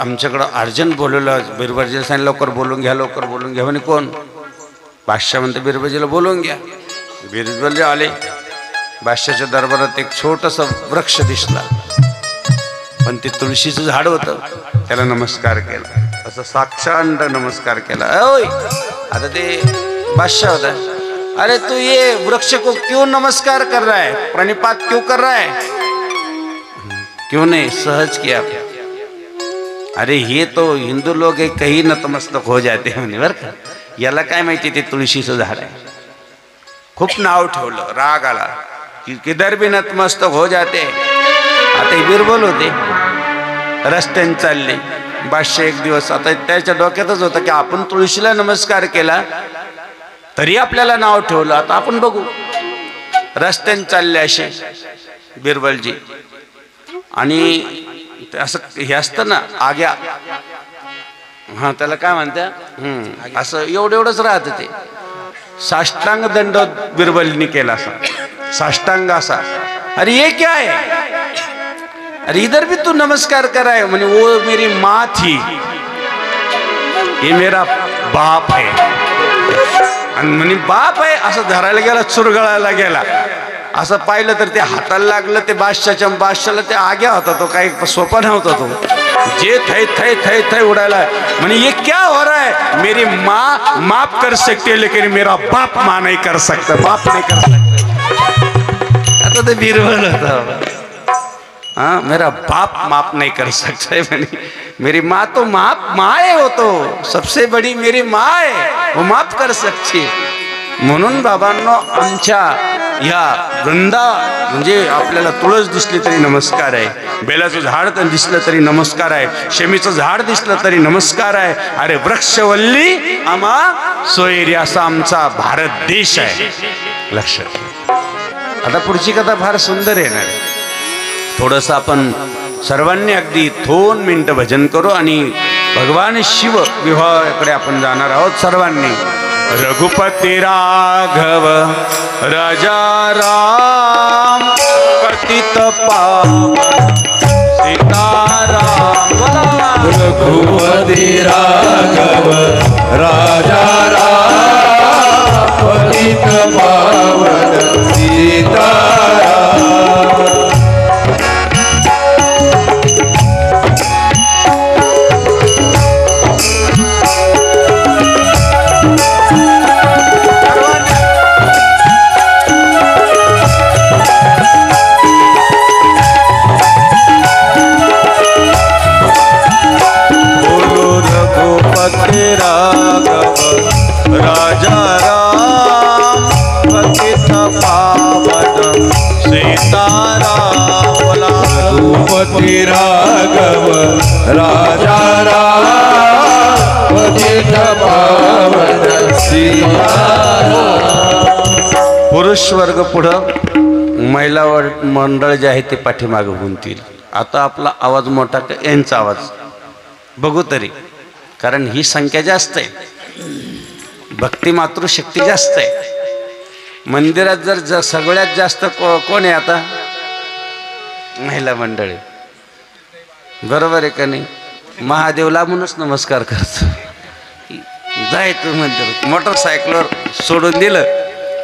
आमच्याकडं अर्जंट बोलवलं. बिरबलजीला सांगितलं लवकर बोलून घ्या, लवकर बोलून घ्या. म्हणे कोण? बादशाह म्हणते बिरबलजीला बोलवून घ्या. बिरबलजी आले. बादशाच्या दरबारात एक छोटासा वृक्ष दिसला, पण ते तुळशीचं झाड होतं. त्याला नमस्कार केला. असं साक्षांत नमस्कार केला. ओय आता ते बादशाह होता. अरे तू ये वृक्ष को क्यों नमस्कार कर रहा है, प्रणिपात क्यों कर रहा है? क्यों नहीं, सहज किया. अरे ये तो हिंदू लोग एक कहीं नतमस्तक हो जाते म्हणे बरं का. याला काय माहिती ते तुळशीचं झाड आहे. खूप नाव ठेवलं, राग आला की किधर भी नतमस्तक हो जाते. आता हे बिरबल होते, रस्त्याने चालले. बादशाह एक दिवस आता त्याच्या डोक्यातच होतं की आपण तुळशीला नमस्कार केला तरी आपल्याला नाव ठेवलं. आता आपण बघू. रस्त्याने चालले असे बिरबलजी, आणि असं हे असतं ना आग्या, हा त्याला काय म्हणत्या, असं एवढंच राहत ते. साष्टांग दंड बिरबलनी केला असा, साष्टांग असा. अरे ये क्या है, अरे इधर भी तू नमस्कार कराय म्हणे. वो मेरी माँ थी, ये मेरा बाप है. आणि म्हणे बाप आहे असं धरायला गेला, चुरगळायला गेला. असं पाहिलं तर ते हाताला लागलं. ते बादशाहला ते आग्या होता, तो काही सोपा नव्हता. तो जे थै थै थै थै उडायला. म्हणे ये क्या हो रहा है, मेरी माँ माफ कर सकते है लेकिन मेरा बाप माँ नहीं कर सकता, बाप नहीं कर सकता. आता ते बिरबल होता. हाँ मेरा बाप माफ नहीं कर सकता है. मेरी माँ तो माँ है, वो तो सबसे बड़ी मेरी माँ है, वो माफ कर सकते. म्हणून बाबांनो आमच्या या वृंदा म्हणजे आपल्याला तुळस दिसली तरी नमस्कार आहे, बेलाचं झाड दिसलं तरी नमस्कार आहे, शेमीचं झाड दिसलं तरी नमस्कार आहे. अरे वृक्षवल्ली आम्हा सोयरी असा आमचा भारत देश आहे. लक्षात. आता पुढची कथा फार सुंदर येणार आहे. थोडंसं आपण सर्वांनी अगदी 2 मिनिटं भजन करू आणि भगवान शिव विवाहाकडे आपण जाणार आहोत सर्वांनी. रघुपती राघव राजा राम पतित पावन सीताराम. रघुपती राघव राजा राम पतित पावन सीताराम. राघव राजा राम पतित पावन सीताराम. रघुपती राघव राजा राम पतित पावन सीताराम. पुरुष वर्ग पुढं, महिला मंडळ जे आहे ते पाठीमागं गुंतील. आता आपला आवाज मोठा, यांचा आवाज बघू तरी, कारण ही संख्या जास्त आहे, भक्ती मातृशक्ती जास्त आहे. मंदिरात जर सगळ्यात जास्त कोण आहे आता, महिला मंडळी. बरोबर आहे का नाही. महादेव लांबूनच नमस्कार करतो. जाय तू मंदिर, मोटरसायकलवर सोडून दिलं,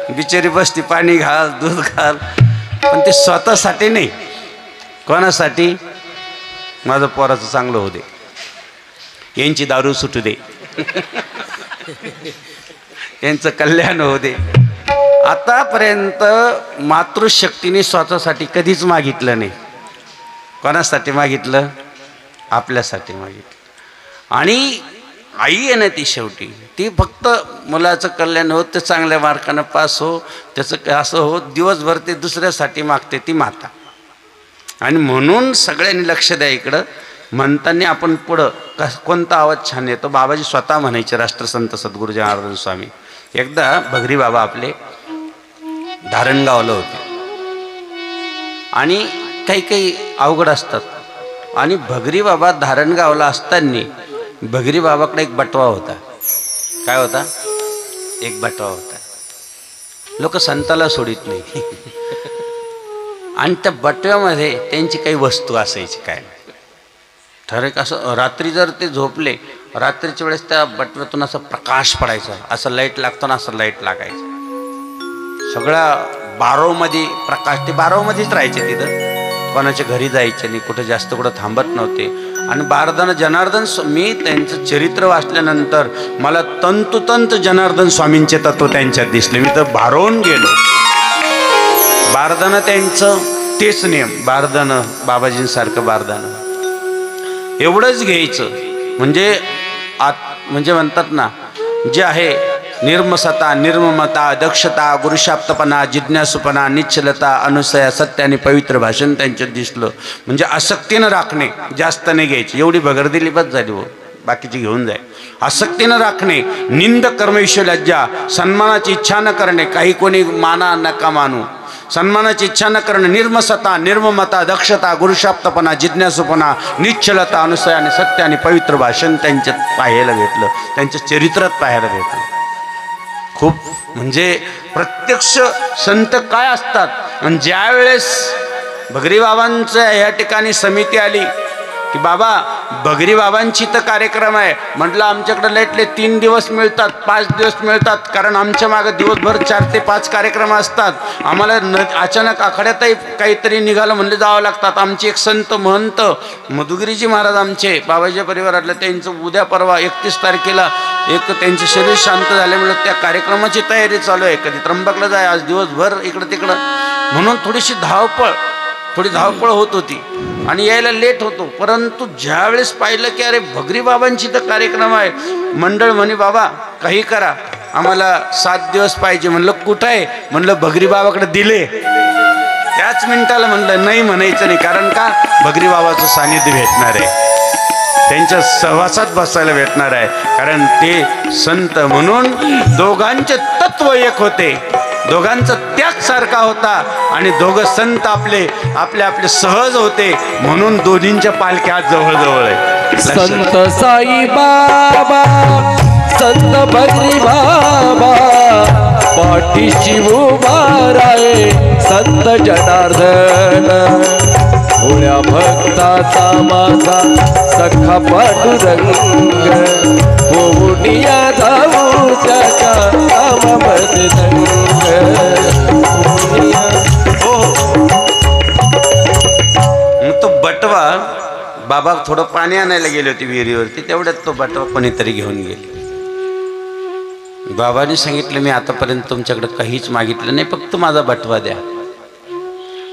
बिचारी बसती, पाणी घाल दूध घाल, पण ते स्वतःसाठी नाही. कोणासाठी, माझं पोराचं चांगलं होऊ दे, यांची दारू सुटू दे, यांचं कल्याण होऊ दे. आतापर्यंत मातृशक्तीने स्वतःसाठी कधीच मागितलं नाही. कोणासाठी मागितलं, आपल्यासाठी मागितलं. आणि आई आहे ना ती, शेवटी ती फक्त मुलाचं कल्याण होत, ते चांगल्या मार्कानं पास हो, त्याचं असं हो, दिवसभर ते दुसऱ्यासाठी मागते ती माता. आणि म्हणून सगळ्यांनी लक्ष द्या इकडं. म्हणताना आपण पुढं कोणता आवाज छान येतो, बाबाजी स्वतः म्हणायचे, राष्ट्रसंत सद्गुरू जनार्दन स्वामी. एकदा भगरी बाबा आपले धारणगावला होते आणि काही अवघड असतात. आणि भगरी बाबा धारणगावला असताना भगरी बाबाकडे एक बटवा होता. काय होता, एक बटवा होता. लोक संताला सोडित नाही. आणि त्या बटव्यामध्ये त्यांची काही वस्तू असायची. काय ठरेक असं, रात्री जर ते झोपले, रात्रीच्या वेळेस त्या बटव्यातून असं प्रकाश पडायचा, असं लाईट लागतो ना, असं लाईट लागायचं. सगळ्या बारोमध्ये प्रकाश, ते बारोमध्येच राहायचे, तिथं कोणाच्या घरी जायचे नाही, कुठे जास्त कुठं थांबत नव्हते. आणि बारदाना जनार्दन मी त्यांचं चरित्र वाचल्यानंतर मला तंतोतंत जनार्दन स्वामींचे तत्व त्यांच्यात दिसले. मी तर भारावून गेलो. बारदाना त्यांचं तेच नियम, बारदाना बाबाजींसारखं बारदाना एवढंच घ्यायचं. म्हणजे म्हणजे म्हणतात ना, जे आहे निर्मसता, निर्ममता, दक्षता, गुरुशाप्तपणा, जिज्ञासूपणा, निश्चलता, अनुसया, सत्य आणि पवित्र भाषण त्यांच्यात दिसलं. म्हणजे आसक्तीनं राखणे, जास्त नाही घ्यायची. एवढी भगरदिली बस झाली हो, बाकीची घेऊन जाय. आसक्तीनं राखणे, निंद कर्मविषय लज्जा, सन्मानाची इच्छा न करणे, काही कोणी माना नका मानू, सन्मानाची इच्छा न करणे, निर्मसता, निर्ममता, दक्षता, गुरुशाप्तपणा, जिज्ञासूपणा, निश्चलता, अनुसया आणि सत्य आणि पवित्र भाषण त्यांच्यात पाहायला भेटलं, त्यांच्या चरित्रात पाहायला भेटलं. खूप म्हणजे प्रत्यक्ष संत काय असतात. आणि ज्या वेळेस भगरी बाबांचं या ठिकाणी समिती आली की बाबा भगरी बाबांची तर कार्यक्रम आहे, म्हटलं आमच्याकडे लेटले 3 दिवस मिळतात, 5 दिवस मिळतात, कारण आमच्या मागं दिवसभर 4 ते 5 कार्यक्रम असतात. आम्हाला अचानक आखाड्यातही काहीतरी निघालं म्हणले जावं लागतात. आमचे एक संत महंत मधुगिरीजी महाराज आमचे बाबाजीच्या परिवारातले, त्यांचं उद्या परवा 31 तारखेला एक त्यांचं शरीर शांत झाल्यामुळे त्या कार्यक्रमाची तयारी चालू आहे. कधी त्र्यंबकला जाय, आज दिवसभर इकडं तिकडं, म्हणून थोडी धावपळ होत होती आणि यायला लेट होतो. परंतु ज्यावेळेस पाहिलं की अरे भगरी बाबांची तर कार्यक्रम आहे, मंडळ म्हणे बाबा काही करा, आम्हाला 7 दिवस पाहिजे. म्हणलं कुठं आहे? म्हणलं भगरी बाबाकडे दिले. त्याच मिनिटाला म्हणलं नाही म्हणायचं नाही, कारण का भगरी बाबाचं सानिध्य भेटणार आहे, त्यांच्या सहवासात बसायला भेटणार आहे. कारण ते संत म्हणून दोघांचे तत्व एक होते, दोघांचा त्याग सारखा होता आणि दोघं संत आपले सहज होते, म्हणून दोन्हींच्या पालख्या जवळजवळ आहे. संत साई बाबा, संत भगरी बाबा, पाठीशी उभा राहे संत जनार्दन, भोळ्या भक्ताचा माझा सखा पांडुरंग, पोहणिया जाऊ त्याच्या नामामध्ये तो बटवा बाबा थोडं पाणी आणायला गेले होते विहिरीवरती, तेवढ्यात तो बटवा कोणीतरी घेऊन गेले. बाबांनी सांगितलं मी आतापर्यंत तुमच्याकडे काहीच मागितलं नाही, फक्त माझा बटवा द्या.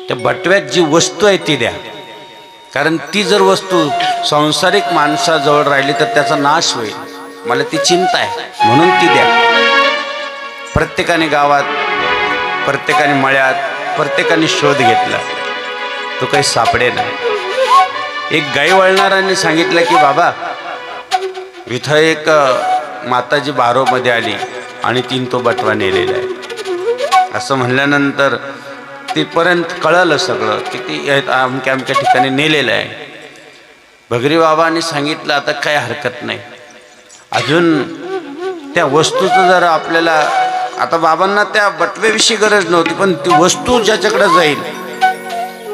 त्या बटव्यात जी वस्तू आहे ती द्या, कारण ती जर वस्तू सांसारिक माणसाजवळ राहिली तर त्याचा नाश होईल, मला ती चिंता आहे, म्हणून ती द्या. प्रत्येकाने गावात, प्रत्येकाने मळ्यात, प्रत्येकाने शोध घेतला, तो काही सापडे नाही. एक गाई वळणाऱ्याने सांगितलं की बाबा इथं एक माताजी बारोमध्ये आली आणि तीन तो बटवा नेलेला आहे. असं म्हणल्यानंतर तिथपर्यंत कळलं सगळं की ती अमक्या अमक्या ठिकाणी नेलेलं आहे. भगरी बाबांनी सांगितलं आता काय हरकत नाही, अजून त्या वस्तूचं जर आपल्याला, आता बाबांना त्या बटव्याविषयी गरज नव्हती, पण ती वस्तू ज्याच्याकडे जाईल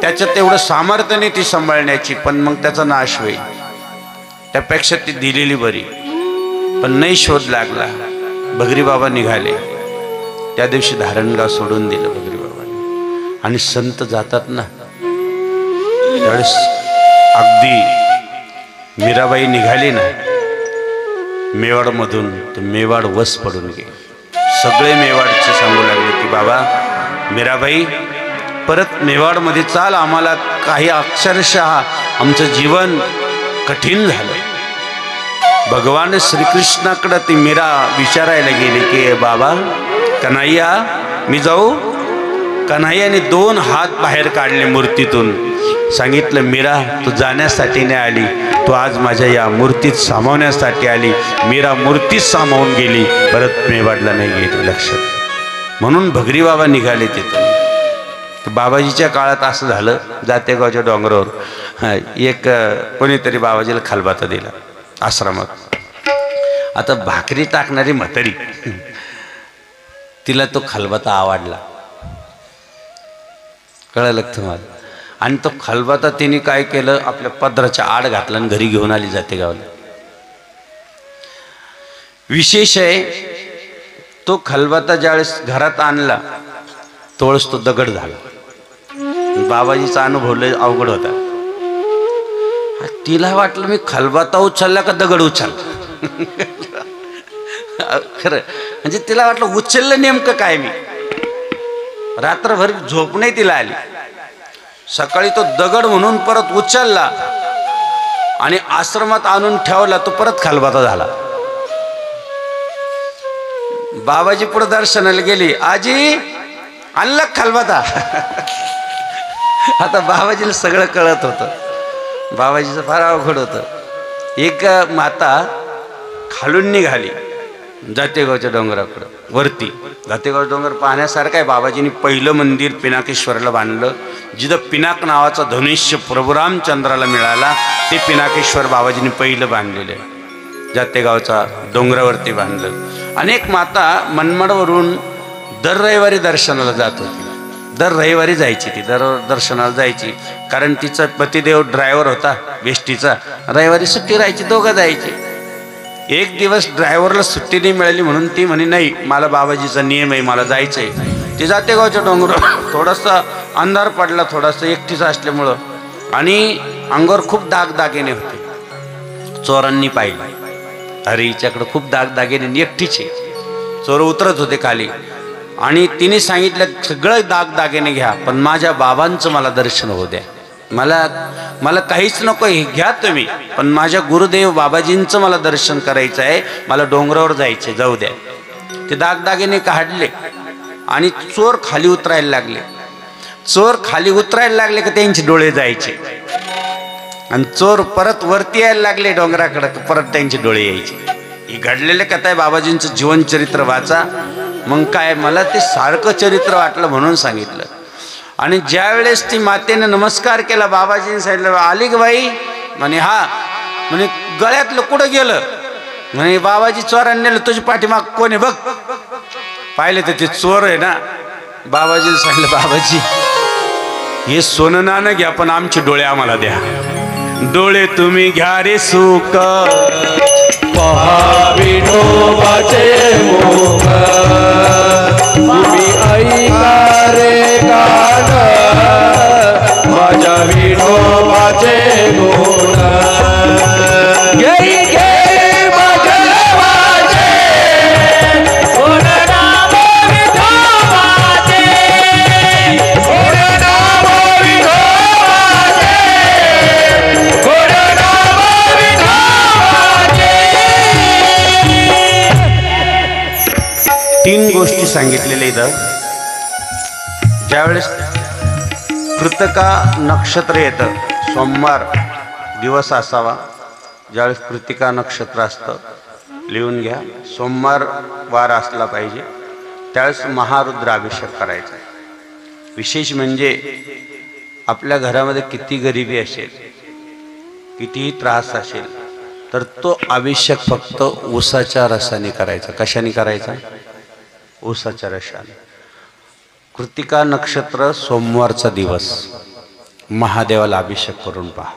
त्याच्यात तेवढं सामर्थ्य नाही ती सांभाळण्याची, पण मग त्याचा नाश होईल, त्यापेक्षा ती दिलेली बरी. पण नाही शोध लागला, भगरी बाबा निघाले. त्या दिवशी धारणगाव सोडून दिलं भगरी बाबांनी. आणि संत जातात ना त्यावेळेस अगदी मीराबाई निघाली ना मेवाडमधून, तर मेवाड वस पडून गेले. सगळे मेवाडचे सांगू लागले की बाबा मीराबाई परत मेवाडमध्ये चाल, आम्हाला काही अक्षरशः आमचं जीवन कठीण झालं. भगवान श्रीकृष्णाकडं ती मीरा विचारायला गेली की बाबा कन्हैया मी जाऊ? कन्हैयाने 2 हात बाहेर काढले मूर्तीतून, सांगितलं मीरा तू जाण्यासाठी नाही आली, तू आज माझ्या या मूर्तीत सामावण्यासाठी आली. मीरा मूर्तीत सामावून गेली, परत मेवाडला नाही गेली. लक्षात. म्हणून भगरी बाबा निघाले तिथून. बाबाजीच्या काळात असं झालं, जातेगावच्या डोंगरावर एक कोणीतरी बाबाजीला खालबाता दिला आश्रमात. आता भाकरी टाकणारी म्हातारी, तिला तो खालबाता आवडला, कळलं तुम्हाला. आणि तो खालबाता तिने काय केलं, आपल्या पदराच्या आड घातला आणि घरी घेऊन आली जातेगावला. विशेष आहे तो खालबाता ज्यावेळेस घरात आणला तोळस तो दगड झाला. बाबाजीचा अनुभव लय अवघड होता. तिला वाटलं मी खलबत्ता उचलला का दगड उचलला. खरं म्हणजे तिला वाटलं उचललं नेमकं काय मी. रात्रभर झोप नाही तिला आली. सकाळी तो दगड म्हणून परत उचलला आणि आश्रमात आणून ठेवला. तो परत खलबत्ता झाला. बाबाजी पुढे दर्शनाला गेली. आजी आणलं खलबत्ता. आता बाबाजीला सगळं कळत होतं. बाबाजीचं फार अवघड होतं. एक माता खालून निघाली जातेगावच्या डोंगराकडं. वरती जातेगाव डोंगर पाहण्यासारखं आहे. बाबाजींनी पहिलं मंदिर पिनाकेश्वरला बांधलं. जिथं पिनाक नावाचा धनुष्य प्रभू रामचंद्राला मिळाला ते पिनाकेश्वर बाबाजींनी पहिलं बांधलेलं आहे. जातेगावचा डोंगरावरती बांधलं. अनेक माता मनमाडवरून दर रविवारी दर्शनाला जात होती. दर रविवारी जायची ती. दर्शनाला जायची. कारण तिचा पतिदेव ड्रायव्हर होता बेष्टीचा. रविवारी सुट्टी राहायची. दोघं जायचे. एक दिवस ड्रायव्हरला सुट्टी नाही मिळाली म्हणून ती म्हणे नाही मला बाबाजीचा नियम आहे मला जायचं आहे. ती जातेगावच्या डोंगरावर थोडासा अंधार पडला. थोडासा एकटीच असल्यामुळं आणि अंगावर खूप दागदागिने होते. चोरांनी पाहिलं. अरे हिच्याकडं खूप दागदागिने. एकटीचे चोर उतरत होते खाली आणि तिने सांगितलं सगळं दागदागिने घ्या पण माझ्या बाबांचं मला दर्शन होऊ द्या. मला काहीच नको हे घ्या तुम्ही पण माझ्या गुरुदेव बाबाजींचं मला दर्शन करायचं आहे. मला डोंगरावर जायचे जाऊ द्या. ते दागदागिने काढले आणि चोर खाली उतरायला लागले. चोर खाली उतरायला लागले की त्यांचे डोळे जायचे आणि चोर परत वरती यायला लागले डोंगराकडे परत त्यांचे डोळे यायचे. ही घडलेले कथा आहे. बाबाजींचं जीवनचरित्र वाचा. मग काय मला ते सारखं चरित्र वाटलं म्हणून सांगितलं. आणि ज्या वेळेस ती मातेने नमस्कार केला बाबाजींनी सांगितलं आली ग बाई म्हणे हा. म्हणे गळ्यातलं कुठं गेलं. म्हणे बाबाजी चोरांनी नेलं. तुझी पाठीमाग कोण आहे बघ. पाहिलं तर ते चोर आहे ना. बाबाजीने सांगितलं बाबाजी हे सोनं नाणं घ्या पण आमचे डोळे आम्हाला द्या. डोळे तुम्ही घ्या रे सुख पहा विठोबाचे मुख तुम्ही ऐका रे गाण माझ्या विठोबाचे गुण. घे घे माझे गुण नाम विठोबाचे गुण नाम विठोबाचे गुण नाम विठोबाचे. 3 गोष्टी सांगितलेल्या इथं. ज्यावेळेस कृतिका नक्षत्र येतं सोमवार दिवस असावा. ज्यावेळेस कृतिका नक्षत्र असतं लिहून घ्या. सोमवार वार असला पाहिजे. त्यावेळेस महारुद्राभिषेक करायचा. विशेष म्हणजे आपल्या घरामध्ये किती गरिबी असेल कितीही त्रास असेल तर तो अभिषेक फक्त ऊसाच्या रसाने करायचा. कशाने करायचा. ऊसाच्या रसाने. कृतिका नक्षत्र सोमवारचा दिवस महादेवाला अभिषेक करून पहा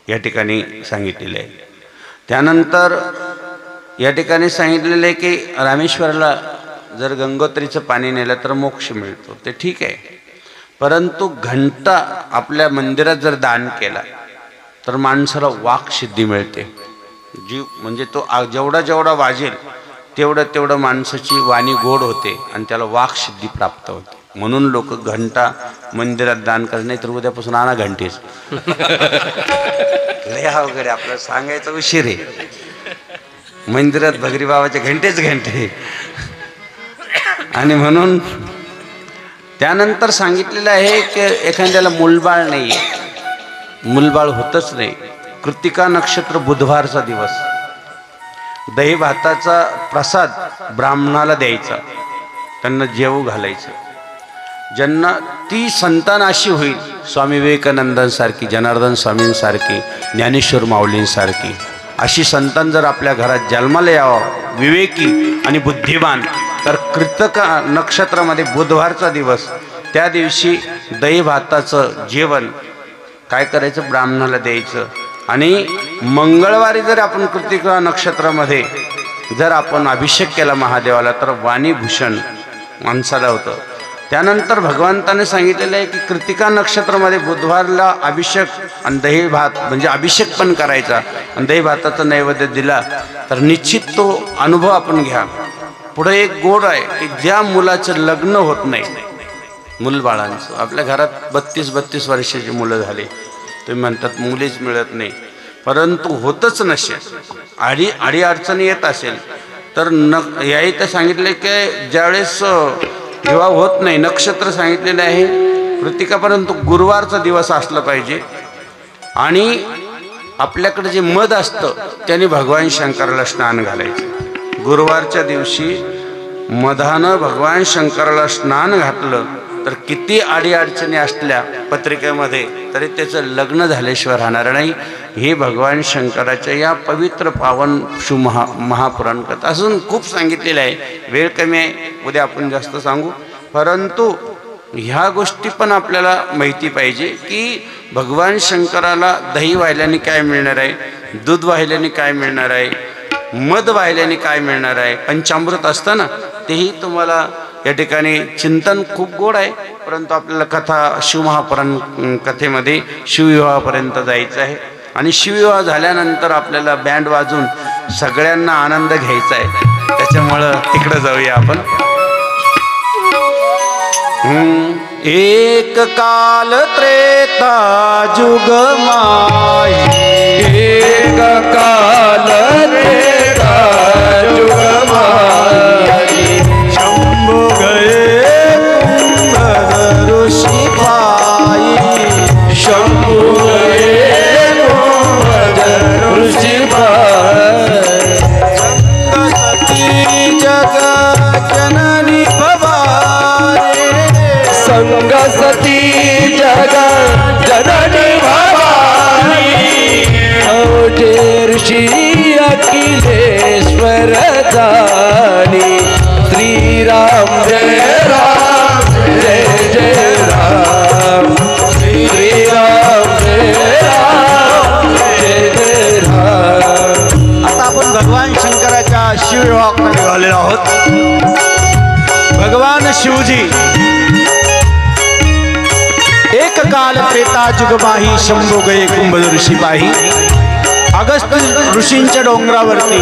या ठिकाणी सांगितलेलं आहे. त्यानंतर या ठिकाणी सांगितलेलं आहे की रामेश्वराला जर गंगोत्रीचं पाणी नेलं तर मोक्ष मिळतो. ते ठीक आहे. परंतु घंटा आपल्या मंदिरात जर दान केला तर माणसाला वाक्सिद्धी मिळते. जी म्हणजे तो जेवढा जेवढा वाजेल तेवढं माणसाची वाणी गोड होते आणि त्याला वाक्सिद्धी प्राप्त होते. म्हणून लोक घंटा मंदिरात दान करत नाही तर उद्यापासून आणा घंटेच. लय वगैरे आपल्याला सांगायचं उशीर आहे. मंदिरात भगरी बाबाचे घंटेच घंटे. आणि म्हणून त्यानंतर सांगितलेलं आहे की एखाद्याला मूलबाळ नाही मूलबाळ होतच नाही. कृतिका नक्षत्र बुधवारचा दिवस. दही भाताचा प्रसाद ब्राह्मणाला द्यायचा. त्यांना जेवू घालायचं. ज्यांना ती संतान अशी होईल स्वामी विवेकानंदांसारखी जनार्दन स्वामींसारखी ज्ञानेश्वर माऊलींसारखी अशी संतान जर आपल्या घरात जन्माला यावं विवेकी आणि बुद्धिमान तर कृतिका नक्षत्रामध्ये बुधवारचा दिवस त्या दिवशी दही भाताचं जेवण काय करायचं ब्राह्मणाला द्यायचं. आणि मंगळवारी जर आपण कृतिका नक्षत्रामध्ये जर आपण अभिषेक केला महादेवाला तर वाणीभूषण माणसाला होतं. त्यानंतर भगवंताने सांगितलेलं आहे की कृतिका नक्षत्रामध्ये बुधवारला अभिषेक आणि दही भात म्हणजे अभिषेक पण करायचा आणि दही भाताचा नैवेद्य दिला तर निश्चित तो अनुभव आपण घ्या. पुढे एक गोड आहे की ज्या मुलाचं लग्न होत नाही, मुलबाळांचं, आपल्या घरात 32 वर्षाची मुलं झाली, तुम्ही म्हणतात मुलीच मिळत नाही, परंतु होतच नसेल, आडी अडचणी येत असेल तर याही तर सांगितले की ज्यावेळेस विवाह होत नाही, नक्षत्र सांगितलेले आहे कृतिका, परंतु गुरुवारचा दिवस असला पाहिजे आणि आपल्याकडे जे मध असतं त्याने भगवान शंकराला स्नान घालायचं. गुरुवारच्या दिवशी मधानं भगवान शंकराला स्नान घातलं तर किती अडीअडचणी असल्या पत्रिकेमध्ये तरी त्याचं लग्न झाल्याशिवाय राहणार नाही. हे भगवान शंकराच्या या पवित्र पावन महापुराण कथा असून खूप सांगितलेलं आहे. वेळ कमी आहे, उद्या आपण जास्त सांगू, परंतु ह्या गोष्टी पण आपल्याला माहिती पाहिजे की भगवान शंकराला दही वाहिल्याने काय मिळणार आहे, दूध वाहिल्याने काय मिळणार आहे, मध वाहिल्याने काय मिळणार आहे, पंचामृत असतं ना तेही तुम्हाला या ठिकाणी चिंतन खूप गोड आहे. परंतु आपल्याला कथा शिवमहापुराण कथेमध्ये शिवविवाहापर्यंत जायचं आहे आणि शिवविवाह झाल्यानंतर आपल्याला बँड वाजून सगळ्यांना आनंद घ्यायचा आहे. त्याच्यामुळं तिकडं जाऊया आपण. एक काल त्रेता जुग माही, एक काल त्रेता जुग माही, शंभू गए कुंभ ऋषी पाई, शंभू गए कुंभ ऋषी पाई, सती जग जननी भवानी, संग सती जग जननी भवानी, अवधे ऋषी अखिलेश्वर जानी, श्रीराम जय राम जय जय राम, श्रीराम जय राम जय जय राम. आता आपण भगवान शंकराच्या शिवविवाहाकडे निघालेलो आहोत. भगवान शिवजी एक काल त्रेता जुग माही, शंभू गये कुंभ ऋषी पाही. अगस्त ऋषींच्या डोंगरावरती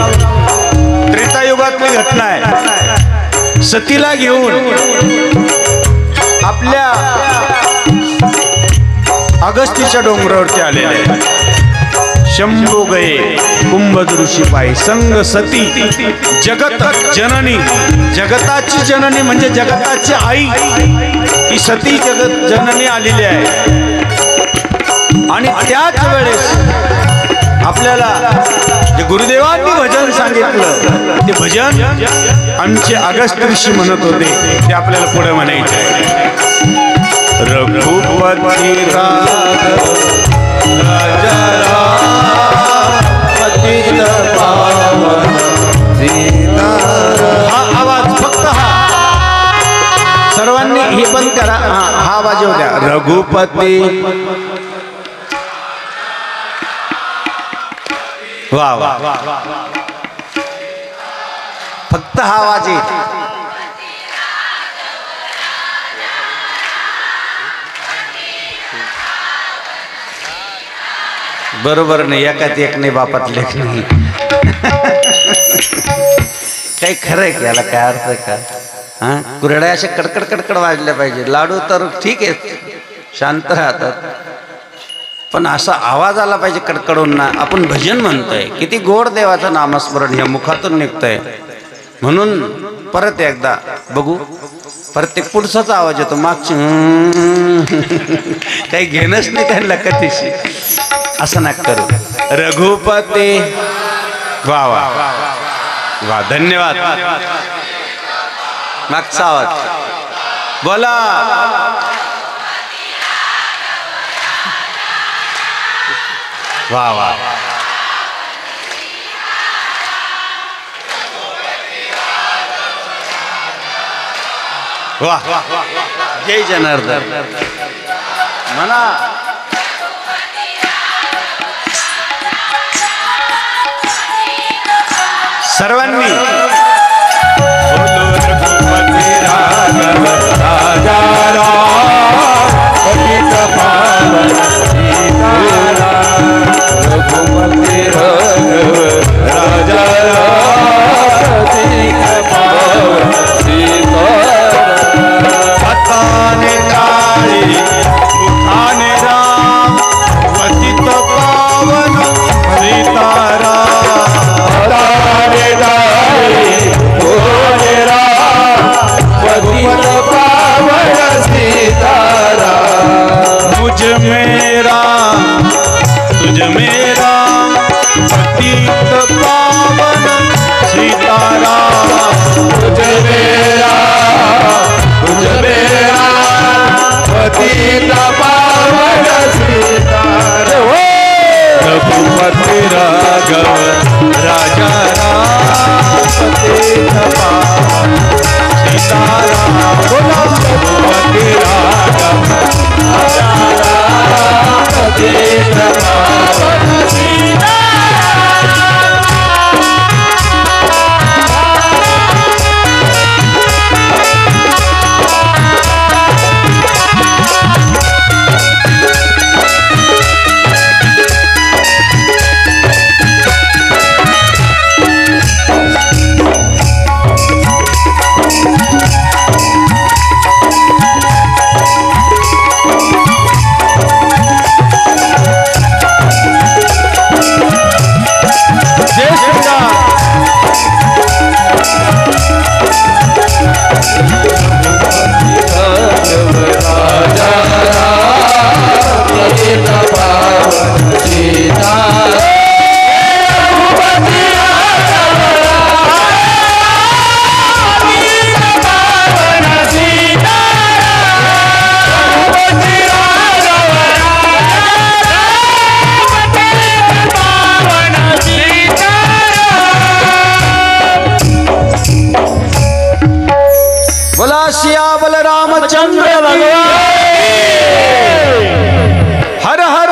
त्रेतायुगातली घटना आहे. सतीला घेऊन आपल्या अगस्तीच्या डोंगरावरती आलेले आहे. शंभू गये कुंभ ऋषी पायी, संग सती जगत जननी, जगताची जननी म्हणजे जगताची आई ही सती जगत जननी आलेली आहे. आणि त्याच वेळेस आपल्याला जे गुरुदेवांनी भजन सांगितलं ते भजन आमचे अगस्त ऋषी म्हणत होते ते आपल्याला पुढे म्हणायचे आहे. रघुपती राघव राजा पतित पावन सीताराम. हा आवाज फक्त हा सर्वांनी हे बंद करा. हा आवाज येऊ द्या. रघुपती वा वा फक्त हा आवाज येईल. बरोबर नाही, एकात एक नाही बापात लेख नाही. काही खरं आहे की याला काय अर्थ आहे का? हा कुरड्या अशा कडकड कडकड वाजल्या पाहिजे. लाडू तर ठीक आहे शांत राहतात, पण असा आवाज आला पाहिजे कडकडून ना. आपण भजन म्हणतोय, किती गोड देवाचं नामस्मरण ह्या मुखातून निघतंय. म्हणून परत एकदा बघू, परत ते पुढचाच आवाज येतो, मागची काही घेणंच नाही त्यांना कधीशी. असं नका करू. रघुपती वा वा वा, धन्यवाद. मागचा आवाज बोला. वा वा वा, जय जनार्दन म्हणा. सर्वांनी बोलो रघुपति राघव राजा सियावल रामचंद्र भगवान हर हर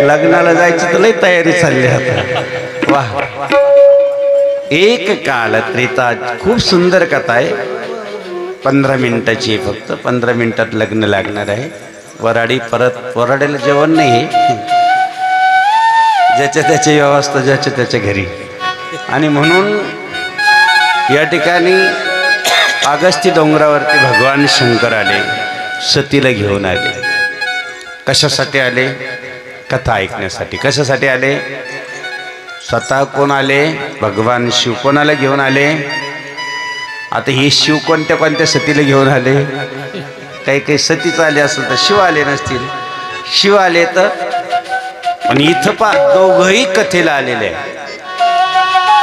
लग्नाला जायची तर लई तयारी चालली आता वाह एक काल त्रेता खूप सुंदर कथा आहे 15 मिनिटाची फक्त 15 मिनिटात लग्न लागणार आहे वराडी परत वराडीला जेवण नाही ज्याच्या त्याची व्यवस्था ज्याच्या त्याच्या घरी आणि म्हणून या ठिकाणी अगस्ती डोंगरावरती भगवान शंकर आले सतीला घेऊन आले कशासाठी आले कथा ऐकण्यासाठी कशासाठी आले स्वतः कोण आले भगवान शिव कोणाला घेऊन आले आता हे शिव कोणत्या कोणत्या सतीला घेऊन आले काही काही सतीच आले असेल तर शिव आले नसतील शिव आले तर पण इथं पा दोघही कथेला आलेले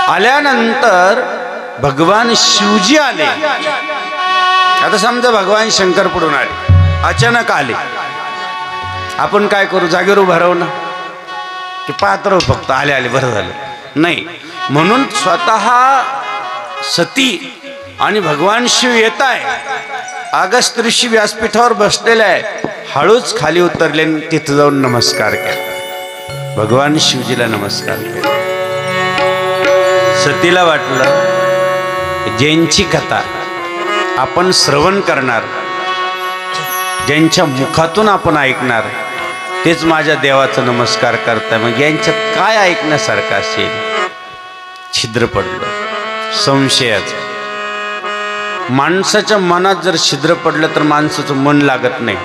आल्यानंतर भगवान शिवजी आले आता समजा भगवान शंकर पुढून आले अचानक आले आपण काय करू जागेवर उभं राहू ना की पाहत राहू फक्त आले आले बरं झालं नाही म्हणून स्वतः सती आणि भगवान शिव येत आहे अगस्त्य ऋषी व्यासपीठावर बसलेले आहे हळूच खाली उतरले तिथं जाऊन नमस्कार केला भगवान शिवजीला नमस्कार केला सतीला वाटलं ज्यांची कथा आपण श्रवण करणार ज्यांच्या मुखातून आपण ऐकणार तेच माझ्या देवाचा नमस्कार करताय मग यांच्यात काय ऐकण्यासारखं असेल छिद्र पडलं संशयाचं माणसाच्या मनात जर छिद्र पडलं तर माणसाचं मन लागत नाही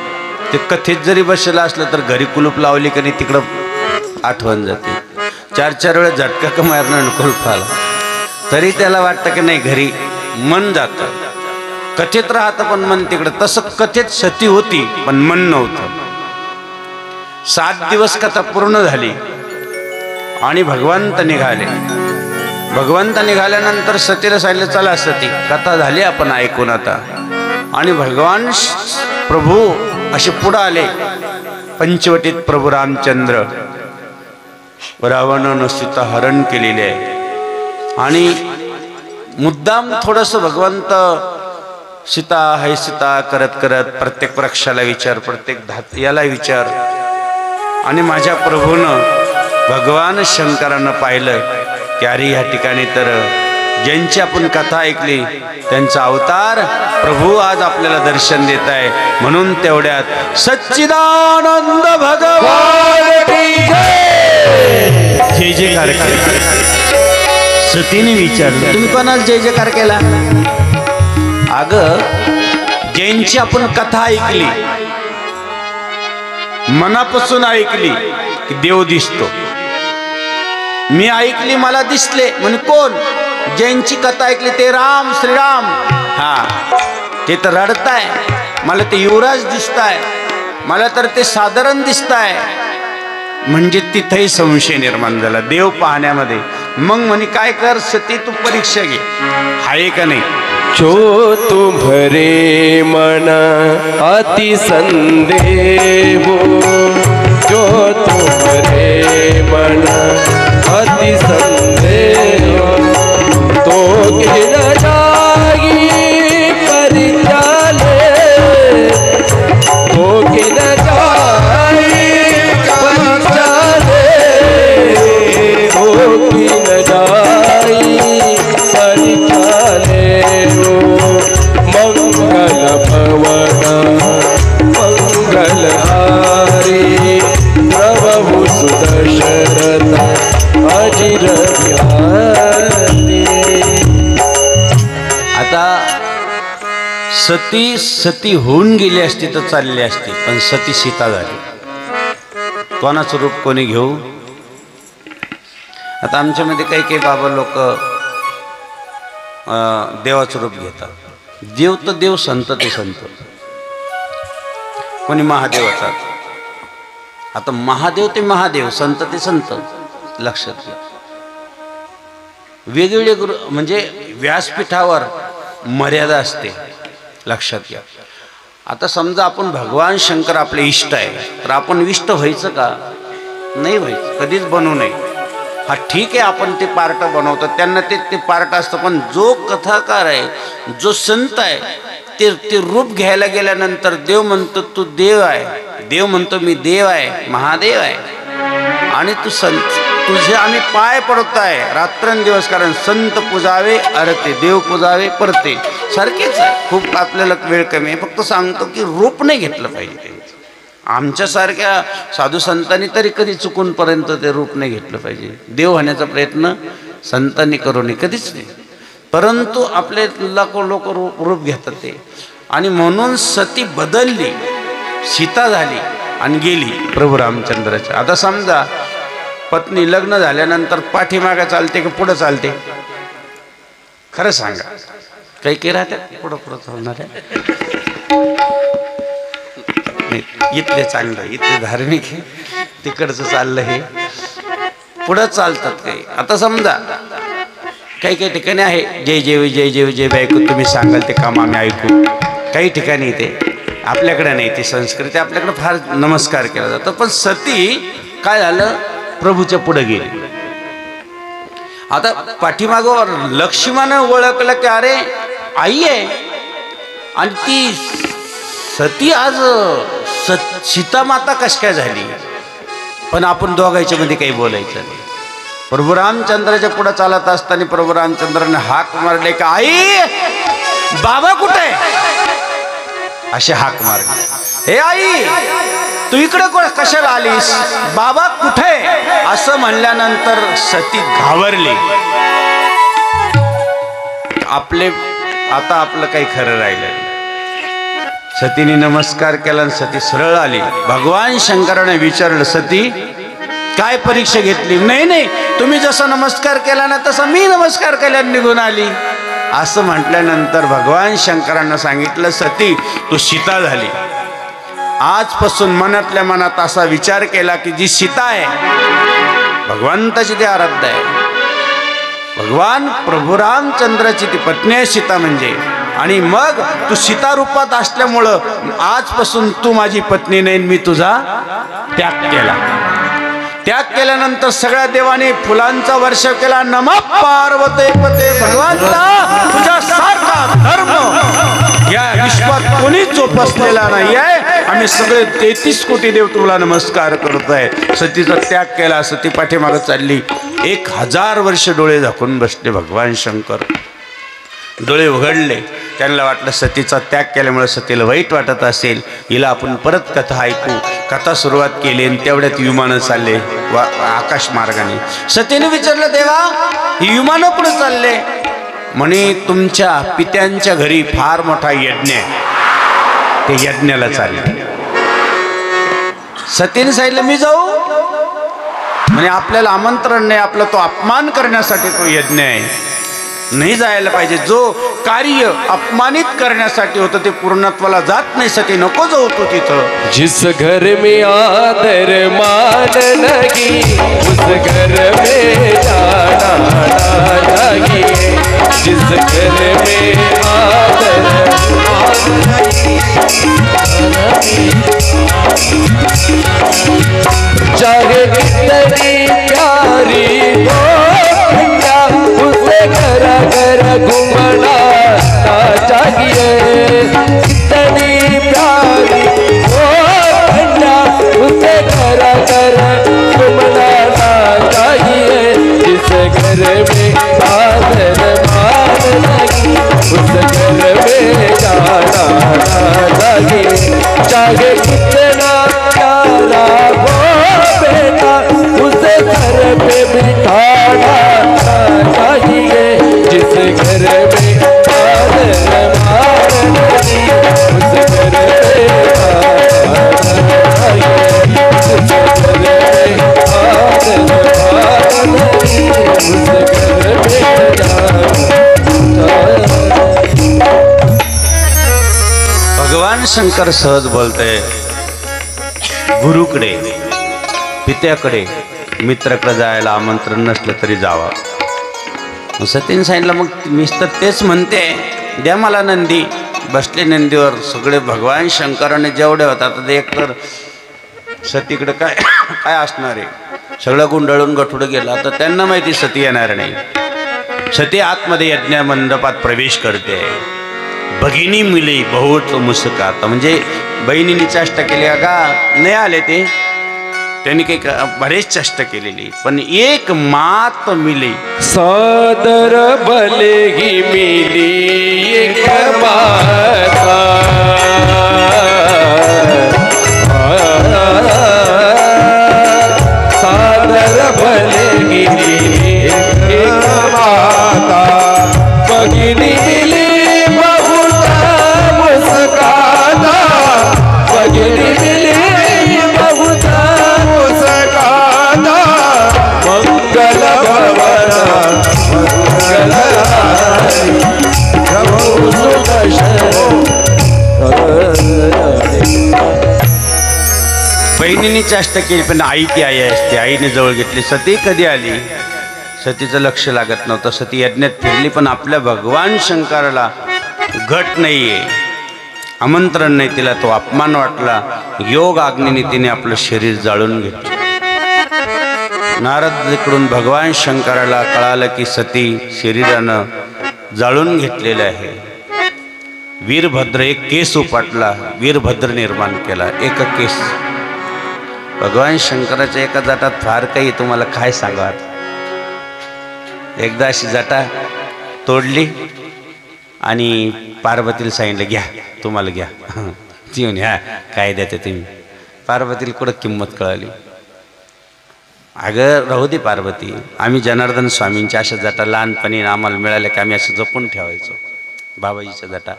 ते कथेत जरी बसलेलं असलं तर घरी कुलूप लावली की नाही तिकडं आठवण जाते 4-4 वेळा झटका का मारणं कुलूपाला तरी त्याला वाटतं की नाही घरी मन जातं कथेत राहतं पण मन तिकडं तसं कथेत सती होती पण मन नव्हतं 7 दिवस कथा पूर्ण झाली आणि भगवंत निघाले भगवंत निघाल्यानंतर सतीला सांगितलं चला सती कथा झाली आपण ऐकून आता आणि भगवान प्रभू असे पुढे आले पंचवटीत प्रभू रामचंद्र रावणानं सीता हरण केलेले आहे आणि मुद्दाम थोडंसं भगवंत सीता है सीता करत करत प्रत्येक वृक्षाला विचार प्रत्येक याला विचार आणि माझ्या प्रभूनं भगवान शंकरानं पाहिलं की अरे या ठिकाणी तर ज्यांची आपण कथा ऐकली त्यांचा अवतार प्रभू आज आपल्याला दर्शन देत आहे म्हणून तेवढ्यात सच्चिदानंद भगवान की जय जयकार सतीने विचारलं तुम्ही कोणाला जय जयकार केला अगं ज्यांची आपण कथा ऐकली मनापासून ऐकली की देव दिसतो मी ऐकली मला दिसले म्हणजे कोण ज्यांची कथा ऐकली ते राम श्रीराम हा ते तर रडताय मला ते युवराज दिसताय मला तर ते साधारण दिसताय म्हणजे तिथेही संशय निर्माण झाला देव पाहण्यामध्ये मग म्हणे काय कर सती तू परीक्षा घे आहे का नाही जो तुम्हारे मन अति संदेह जो तुम्हारे मन अति संदेह तो गिर जागी परिचाले तो गिर जागी परिचाले तो गिर जागी परिचाले मंगल भवन मंगल हारी प्रभु सुदशरथ अजिर आता सती होऊन गेली असती तर चालली असती पण सती सीता झाली कोणाचं रूप कोणी घेऊ आता आमच्यामध्ये काही काही बाबा लोक देवाचं रूप घेतात देव तर देव संत ते संत कोणी महादेवाचा आता महादेव ते महादेव संत ते संत लक्षात घ्या वेगवेगळे गुरु म्हणजे व्यासपीठावर मर्यादा असते लक्षात घ्या आता समजा आपण भगवान शंकर आपले इष्ट आहे तर आपण इष्ट व्हायचं का नाही व्हायचं कधीच बनू नये हा ठीक आहे, आपण ते पार्ट बनवतो, त्यांना ते पार्ट असतं. पण जो कथाकार आहे, जो संत आहे, ते रूप घ्यायला गेल्यानंतर देव म्हणतो तू देव आहे, देव म्हणतो मी देव आहे, महादेव आहे, आणि तू संत, तुझे आम्ही पाय पडत आहे रात्रंदिवस. कारण संत पुजावे अरते, देव पुजावे परते, सारखेच आहे. खूप आपल्याला वेळ कमी आहे, फक्त सांगतो की रूप नाही घेतलं पाहिजे त्यांचं. आमच्यासारख्या साधू संतांनी तरी कधी चुकूनपर्यंत ते रूप नाही घेतलं पाहिजे. देव होण्याचा प्रयत्न संतांनी करू नये, कधीच नाही. परंतु आपले लाखो लोक रूप घेतात ते. आणि म्हणून सती बदलली, सीता झाली आणि गेली प्रभू रामचंद्राच्या. आता समजा पत्नी लग्न झाल्यानंतर पाठीमागे चालते की पुढं चालते? खरं सांगा. काही काही राहतात पुढं पुढं चालणार आहे. इथले चांगलं, इथले धार्मिक आहे, तिकडचं चाललं हे पुढं चालतात काही. आता समजा काही काही ठिकाणी आहे जय जय जय जय जय बायको, तुम्ही सांगाल ते काम आम्ही ऐकू. काही ठिकाणी इथे आपल्याकडे नाही, ती संस्कृती आपल्याकडे फार नमस्कार केला जातो. पण सती काय झालं, प्रभूच्या पुढे गेली. आता पाठीमागवर लक्ष्मणानं ओळखलं की अरे आई आहे, आणि ती सती आज सीता माता कशी काय झाली. पण आपण दोघांच्या मध्ये काही बोलायचं नाही. प्रभू रामचंद्राच्या पुढे चालत असताना प्रभू रामचंद्राने हाक मारले का आई बाबा कुठे, असे हाक मारले. हे आई तू इकडे कशाला आलीस, बाबा कुठे, असं म्हणल्यानंतर सती घाबरली. आता आपलं काही खरं राहिलं नाही. सतीने नमस्कार केला आणि सती सरळ आली. भगवान शंकराने विचारलं सती काय परीक्षा घेतली. नाही नाही, तुम्ही जसा नमस्कार केला ना तसा मी नमस्कार केल्याने निघून आली. असं म्हटल्यानंतर भगवान शंकरांना सांगितलं सती तू सीता झाली. आजपासून मनातल्या मनात असा विचार केला की जी सीता आहे भगवंताची ती आराध्य आहे, भगवान प्रभू रामचंद्राची ती पत्नी आहे सीता म्हणजे. आणि मग तू सीता रूपात असल्यामुळं आजपासून तू माझी पत्नी नाही, मी तुझा त्याग केला. त्याग केल्यानंतर सगळ्या देवाने फुलांचा वर्षाव केला. नमः पार्वते पते, भगवंता तुझ्या सारखा धर्म या विश्वात कोणीच जोपासलेला नाही आहे. आम्ही सगळे 33 कोटी देव तुला नमस्कार करत आहे. सतीचा त्याग केला. सती पाठीमागे चालली. 1000 वर्ष डोळे झाकून बसले भगवान शंकर. डोळे उघडले, त्यांना वाटलं सतीचा त्याग केल्यामुळे सतीला वाईट वाटत असेल, हिला आपण परत कथा ऐकू. कथा सुरुवात केली आणि तेवढ्यात विमानं चालले आकाश मार्गाने. सतीने विचारलं देवा ही विमानं पुढे चालले. म्हणे तुमच्या पित्यांच्या घरी फार मोठा यज्ञ आहे, ते यज्ञाला चालले. सतीने सांगितलं मी जाऊ. म्हणे आपल्याला आमंत्रण नाही, आपला तो अपमान करण्यासाठी तो यज्ञ आहे, नाही जायला पाहिजे. जो कार्य अपमानित करण्यासाठी होतं ते पूर्णत्वाला जात नाही. सती नको जाऊ तो तिथं. जिस घर में आदर मान लगी उस घर में जाना ना चाहिए. जिस घर में आदर मान लगी चाहे कितनी प्यारी हो उसे घर घर घूमना ना चाहिए. कितनी प्यारी हो कन्या उसे घर घर घूमना ना चाहिए. जिस घर में आदर मान लगी उस घर में जाना ना चाहिए. चाहे कितना प्यारा हो बेटा उसे घर पे बिठाना चाहिए. जिस घर में आदर मान लगी उस घर में जाना चाहिए. जिस घर में आदर मान लगी उस घर में जाना चाहिए. भगवान शंकर सहज बोलते. गुरुकडे पित्याकडे मित्राकडे जायला आमंत्रण नसलं तरी जावा. सतीने सांगितलं मग मी तर तेच म्हणते, द्या मला नंदी. बसले नंदीवर सगळे भगवान शंकराने जेवढे होतात ते एकतर सतीकडे काय काय असणार आहे. सगळं गुंडाळून गठुडं गेला तर त्यांना माहिती सती येणार नाही. सती आतमध्ये यज्ञ मंडपात प्रवेश करते. भगिनी मिली बहुत मुस्कात, म्हणजे बहिणींनी चेष्टा केली का नाही आले ते, त्यांनी काही बरेच चेष्टा केलेली, पण एक मात मिली. सादर भले ही मिली एक माता, सादर भले ही एक माता, भगिनी मिली बहुत मुस्काता, भगिनी मिली बहुत मुस्काता, मंगल भवन मंगल प्रभु बहिणींनी चेष्टा केली, पण आई ती आई असते, आईने जवळ घेतली. सती कधी आली, सतीचं लक्ष लागत नव्हतं. सती यज्ञात फिरली, पण आपल्या भगवान शंकराला घट नाहीये, आमंत्रण नाही, तिला तो अपमान वाटला. योग आग्नीने तिने आपलं शरीर जाळून घेतलं. नारद इकडून भगवान शंकराला कळालं की सती शरीरानं जाळून घेतलेलं आहे. वीरभद्र एक केस उपाटला, वीरभद्र निर्माण केला, एक केस. भगवान शंकराच्या एका जाटात फार काही तुम्हाला काय सांगा. एकदा अशी जाटा तोडली आणि पार्वतीला सांगितलं घ्या, तुम्हाला घ्या. ती म्हणे ह्या काय देते तुम्ही. पार्वतीला कुठं किंमत कळाली. अगं राहू दे पार्वती, आम्ही जनार्दन स्वामींच्या अशा जाटा लहानपणी आम्हाला मिळाल्या की आम्ही असं जपून ठेवायचो. बाबाजीच्या जाटा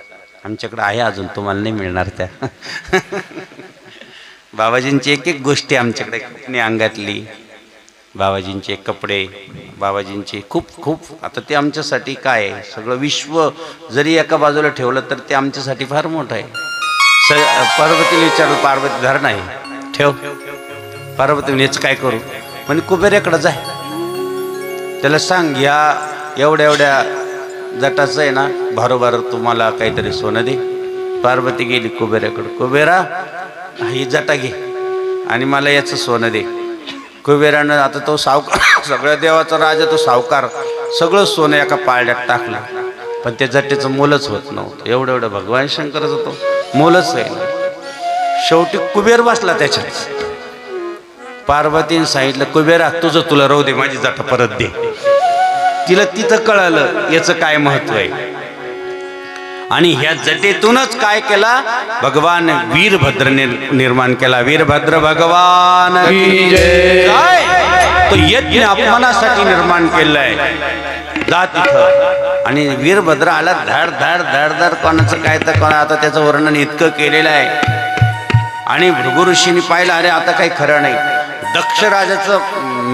आमच्याकडे आहे अजून, तुम्हाला नाही मिळणार त्या. बाबाजींची एक एक गोष्टी आमच्याकडे कुठली अंगातली, बाबाजींचे कपडे, बाबाजींचे खूप खूप. आता ते आमच्यासाठी काय आहे, सगळं विश्व जरी एका बाजूला ठेवलं तर ते आमच्यासाठी फार मोठं आहे. पार्वतीला विचारलं, पार्वती धर नाही ठेव. पार्वती याचं काय करू, म्हणजे कुबेऱ्याकडं जाय, त्याला सांग या एवढ्या एवढ्या जटाचं आहे ना, भारोभार तुम्हाला काहीतरी सोनं दे. पार्वती गेली कुबेऱ्याकडं. कुबेरा ही जटा घे आणि मला याचं सोनं दे. कुबेरानं आता तो सावकार, सगळ्या देवाचा राजा तो सावकार, सगळं सोनं एका पाळण्यात टाकलं, पण त्या जटेचं मोलच होत नव्हतं. एवढं एवढं भगवान शंकराचं तो मोलच आहे ना. शेवटी कुबेर बसला त्याच्यात. पार्वतीने सांगितलं कुबेरा तुझं तुला राहू दे, माझी जटा परत दे. तिला तिथं कळालं याचं काय महत्व आहे. आणि ह्या जटेतूनच काय केला, भगवान वीरभद्र निर्माण केला. वीरभद्र भगवान काय तो यज्ञ अपमानासाठी निर्माण केलाय. जा तिथं. आणि वीरभद्र आला धाड धाड धाड धाड, कोणाचं काय तर कोणा, आता त्याचं वर्णन इतकं केलेलं आहे. आणि भृगु ऋषींनी पाहिलं, अरे आता काही खरं नाही. दक्ष राजाचं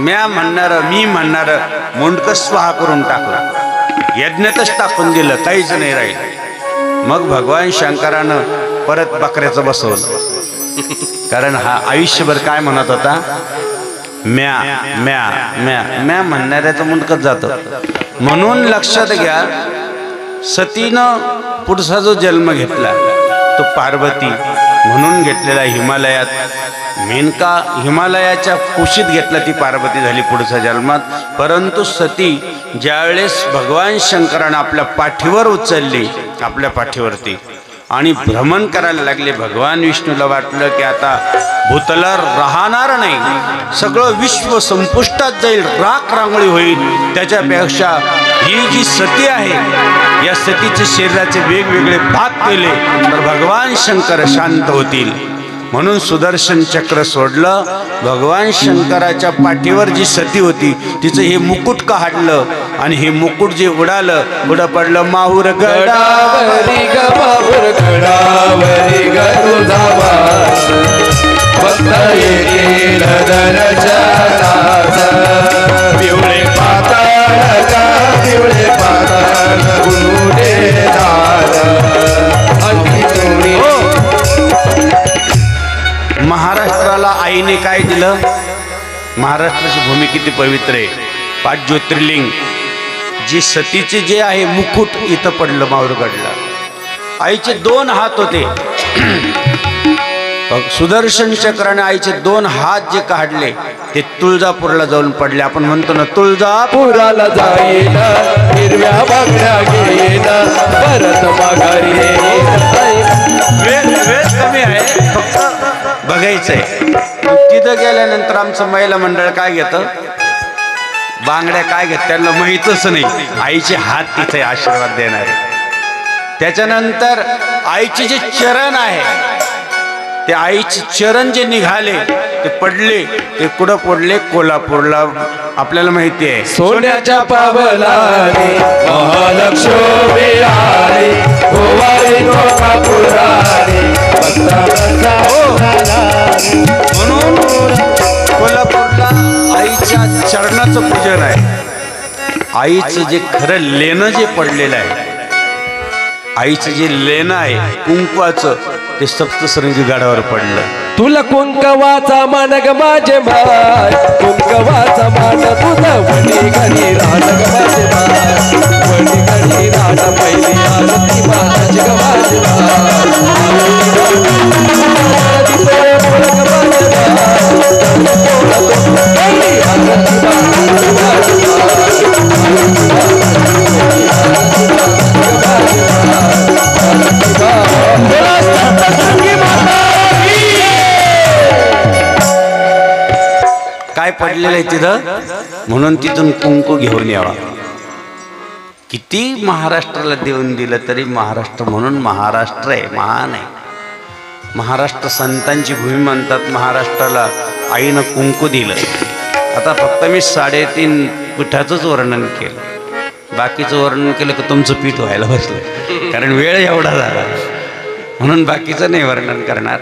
म्या म्हणणारं मी म्हणणारं मुंडकं स्वाहा करून टाकलं, यज्ञातच टाकून दिलं, काहीच नाही राहिलं. मग भगवान शंकरानं परत बकऱ्याचं बसवलं, कारण हा आयुष्यभर काय म्हणत होता, म्या म्या म्या म्या म्हणणाऱ्याचं मुंडकच जातं. म्हणून लक्षात घ्या, सतीनं पुढचा जो जन्म घेतला तो पार्वती म्हणून घेतलेला. हिमालयात मेनका हिमालयाच्या कुशीत घेतला, ती पार्वती झाली पुढच्या जन्मात. परंतु सती ज्यावेळेस भगवान शंकरानं आपल्या पाठीवर उचलली, आपल्या पाठीवरती, आणि भ्रमण करायला लागले, भगवान विष्णूला वाटलं की आता भूतलावर राहणार नाही, सगळं विश्व संपुष्टात जाईल, राख रांगोळी होईल. त्याच्यापेक्षा ही जी सती आहे, या सतीचे शरीराचे वेगवेगळे भाग केले तर भगवान शंकर शांत होतील. म्हणून सुदर्शन चक्र सोडलं. भगवान शंकराच्या पाठीवर जी सती होती तिचं हे मुकुट काढलं, आणि हे मुकुट जे उडालं, उडं पडलं माहूर गडावरी ग, माहूर गडावरी ग तुझा वास, फक्त येईल दर्शनास. पिवळे पाताळ का पिवळे पाताळ गुरुडे महाराष्ट्राला आईने काय दिलं, महाराष्ट्राची भूमी किती पवित्र आहे. 5 ज्योतिर्लिंग, जी सतीचे जे आहे मुकुट इथं पडलं माहूरगडला. आईचे 2 हात होते, सुदर्शन चक्राने आईचे 2 हात जे काढले ते तुळजापूरला जाऊन पडले. आपण म्हणतो ना पुराला जाईन हिरव्या बागड्या घेईन परत माघारी वेळ कमी आहे, फक्त बघायचंय. तिथं गेल्यानंतर आमचं महिला मंडळ काय घेतं, बांगड्या काय घेत त्यांना माहीतच नाही. आईचे हात तिथे आशीर्वाद देणारे. त्याच्यानंतर आईचे जे चरण आहे ते आईचे चरण जे निघाले ते पडले, ते कुठं पडले, कोल्हापूरला. आपल्याला माहिती आहे सोन्याच्या पावलाने महालक्ष्मी आली गोवारी कोल्हापुरारी. म्हणून कोल्हापूरला आईच्या चरणाचं पूजन आहे. आईचं जे खरं लेणं जे पडलेलं आहे, आईचं जे लेणं आहे कुंकवाचं, ते सप्तशृंगी गडावर पडलं. तुला कुंकवाचा मान ग माझे माय, कुंकवाचा मान तुझा वणी घरी राहण ग माझे माय, वणी घरी राहण पहिली आरती माझी ग माझे काय पडलेलं आहे तिथं, म्हणून तिथून कुंकू घेऊन यावा. किती महाराष्ट्राला देऊन दिलं तरी महाराष्ट्र म्हणून महाराष्ट्र आहे, महान आहे. महाराष्ट्र संतांची भूमी म्हणतात. महाराष्ट्राला आईनं कुंकू दिलं. आता फक्त मी 3.5 पिठाचंच वर्णन केलं, बाकीचं वर्णन केलं की तुमचं पीठ व्हायला बसलं, कारण वेळ एवढा झाला म्हणून बाकीचं नाही वर्णन करणार.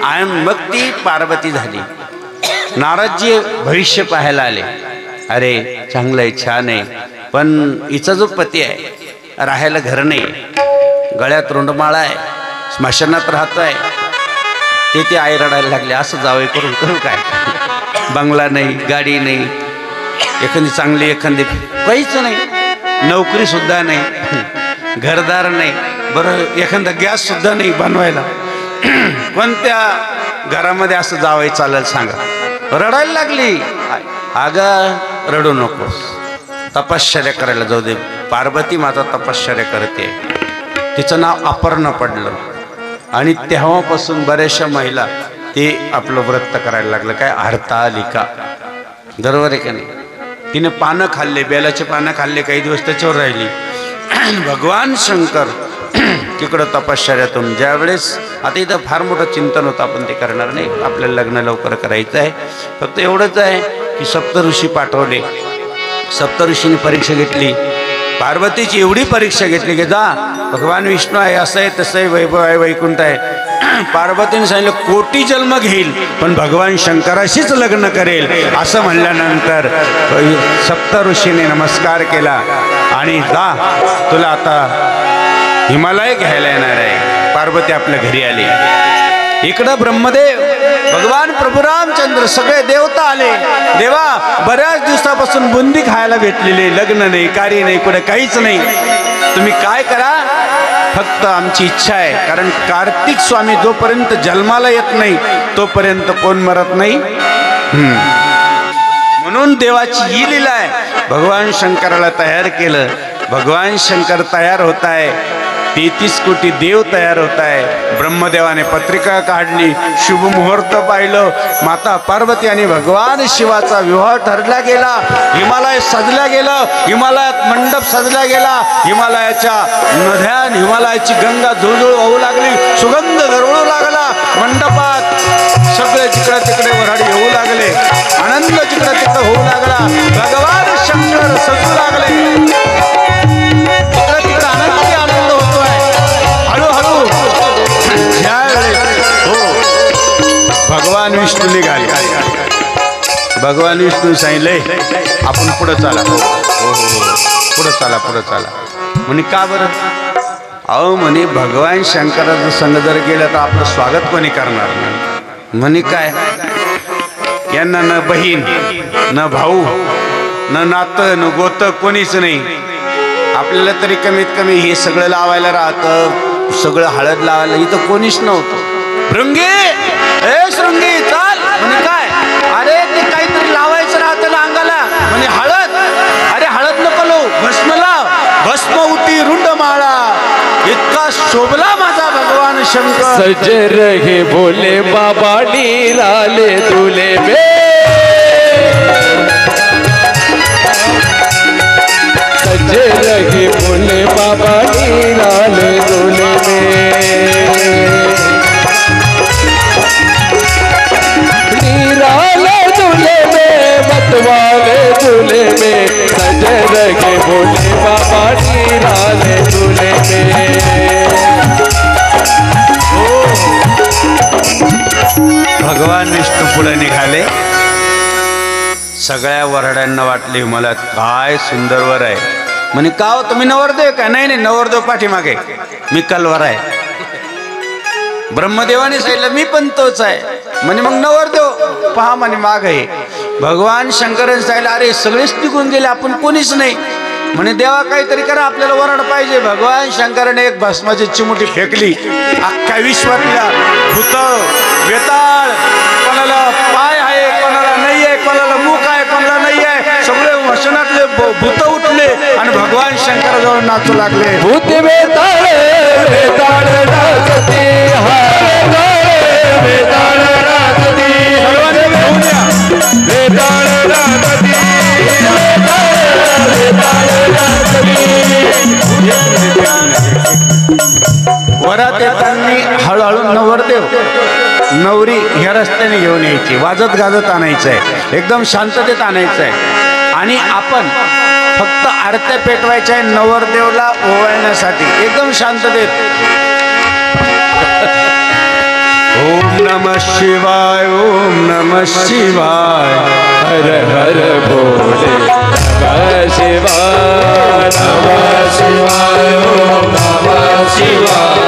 आणि मग ती पार्वती झाली. नारदजी भविष्य पाहायला आले. अरे चांगलं आहे, छान आहे, पण हिचा जो पती आहे राहायला घर नाही, गळ्यात रुंडमाळा आहे, स्मशानात राहतोय. ते आई रडायला लागले. असं जावं करून करू काय, बंगला नाही, गाडी नाही, एखादी चांगली एखादी काहीच नाही, नोकरी सुद्धा नाही, घरदार नाही, बरं एखादा गॅस सुद्धा नाही बनवायला. कोणत्या घरामध्ये असं जावं चालेल सांगा. रडायला लागली. अगं रडू नकोस, तपश्चर्या करायला जाऊ दे. पार्वती माता तपश्चर्या करते. तिचं नाव अपर्णा पडलं आणि तेव्हापासून बऱ्याचशा महिला ते आपलं व्रत करायला लागलं. काय हरतालिका, बरोबर आहे का नाही. तिने पानं खाल्ले, बेलाचे पानं खाल्ले, काही दिवस त्याच्यावर राहिली. भगवान शंकर तिकडं तपश्चर्यातून ज्यावेळेस, आता इथं फार मोठं चिंतन होतं, आपण ते करणार नाही, आपल्याला लग्न लवकर करायचं आहे. फक्त एवढंच आहे की सप्तऋषी पाठवले. सप्तऋषींनी परीक्षा घेतली. पार्वतीची एवढी परीक्षा घेतली की जा, भगवान विष्णू आहे, असं आहे, तसं आहे, वैभव आहे, वैकुंठ आहे. पार्वतीने सांगितलं कोटी जन्म घेईल पण भगवान शंकराशीच लग्न करेल. असं म्हणल्यानंतर सप्तऋषीने नमस्कार केला आणि जा, तुला आता हिमालय घ्यायला येणार आहे. पार्वती आपल्या घरी आली. इकडं ब्रह्मदेव, भगवान प्रभू रामचंद्र, सगळे देवता आले. देवा, बऱ्याच दिवसापासून बुंदी खायला भेटलेली, लग्न नाही, कार्य नाही, कुठे काहीच नाही, तुम्ही काय करा, फक्त आमची इच्छा आहे. कारण कार्तिक स्वामी जोपर्यंत जन्माला येत नाही तोपर्यंत कोण मरत नाही. म्हणून देवाची ही लीला आहे. भगवान शंकराला तयार केलं. भगवान शंकर तयार होत आहे, 33 कोटी देव तयार होत आहे. ब्रह्मदेवाने पत्रिका काढली, शुभ मुहूर्त पाहिलं. माता पार्वती आणि भगवान शिवाचा विवाह ठरला गेला. हिमालय सजल्या गेलं, हिमालयात मंडप सजला गेला. हिमालयाच्या नद्या, हिमालयाची गंगा झुळझुळ होऊ लागली, सुगंध दरवळू लागला. मंडपात सगळे जिकडे तिकडे वऱ्हाडी होऊ लागले, आनंद जिकडे तिकडे होऊ लागला. भगवान शंकर सजू लागले. भगवान विष्णू निघाले. भगवान विष्णू सांगितले आपण पुढे चला. हो हो हो, पुढे चला, पुढे चला. म्हणे का बरं? अहो म्हणे भगवान शंकराचं संग जर गेलं तर आपलं स्वागत कोणी करणार नाही. म्हणे काय, यांना न बहीण, न भाऊ, न नातं, न गोत कोणीच नाही. आपल्याला तरी कमीत कमी हे सगळं लावायला राहतं, सगळं हळद लावायला इथं कोणीच नव्हतं. शृंगी, ए शृंगी चाल. म्हणे काय? अरे ते काहीतरी लावायचं राहतं ना अंगाला. म्हणे हळद. अरे हळद नको लावू, भस्म लाव. भस्म उटी रुंड माळा, इतका शोभला माझा भगवान शंकर. सज रहे भोले बाबा निराले दुले में, सज रहे भोले बाबा निराले दुले में, निराले दुले में, मतवाले दुले में, सज रहे भोले बाबा निराले दुले में. भगवान विष्णू पुढे निघाले. सगळ्या वऱ्हाड्यांना वाटले मला काय सुंदर वर आहे. म्हणे का हो तुम्ही नवरदेव का? नाही नाही, नवरदेव पाठीमागे, मी कलवर आहे. ब्रह्मदेवाने सांगितलं मी पण तोच आहे. म्हणे मग नवरदेव पहा म्हणे माग आहे. भगवान शंकराने सांगितलं अरे सगळेच निघून गेले, आपण कोणीच नाही. म्हणे देवा काहीतरी करा, आपल्याला वराड पाहिजे. भगवान शंकराने एक भस्माची चिमुटी फेकली. अख्ख्या विश्वातल्या भूत वेताळ, कोणाला पाय आहे, कोणाला नाही आहे, कोणाला मुख आहे, कोणाला नाही आहे, सगळे वसनातले भूत उठले आणि भगवान शंकराजवळ नाचू लागले. भूत वेताळ वेताळ नाचते, वेताळ नाचते, वेताळ नाचते, वरात येताना हळूहळू नवरदेव नवरी ह्या रस्त्याने घेऊन यायची, वाजत गाजत आणायचं आहे, एकदम शांततेत आणायचं आहे. आणि आपण फक्त आरत्या पेटवायच्या आहे नवरदेवला ओवाळण्यासाठी, एकदम शांततेत. ओम नमः शिवाय, ओम नमः शिवाय, हर हर भोले नमः शिवाय, नमः शिवाय, ओम नमः शिवाय,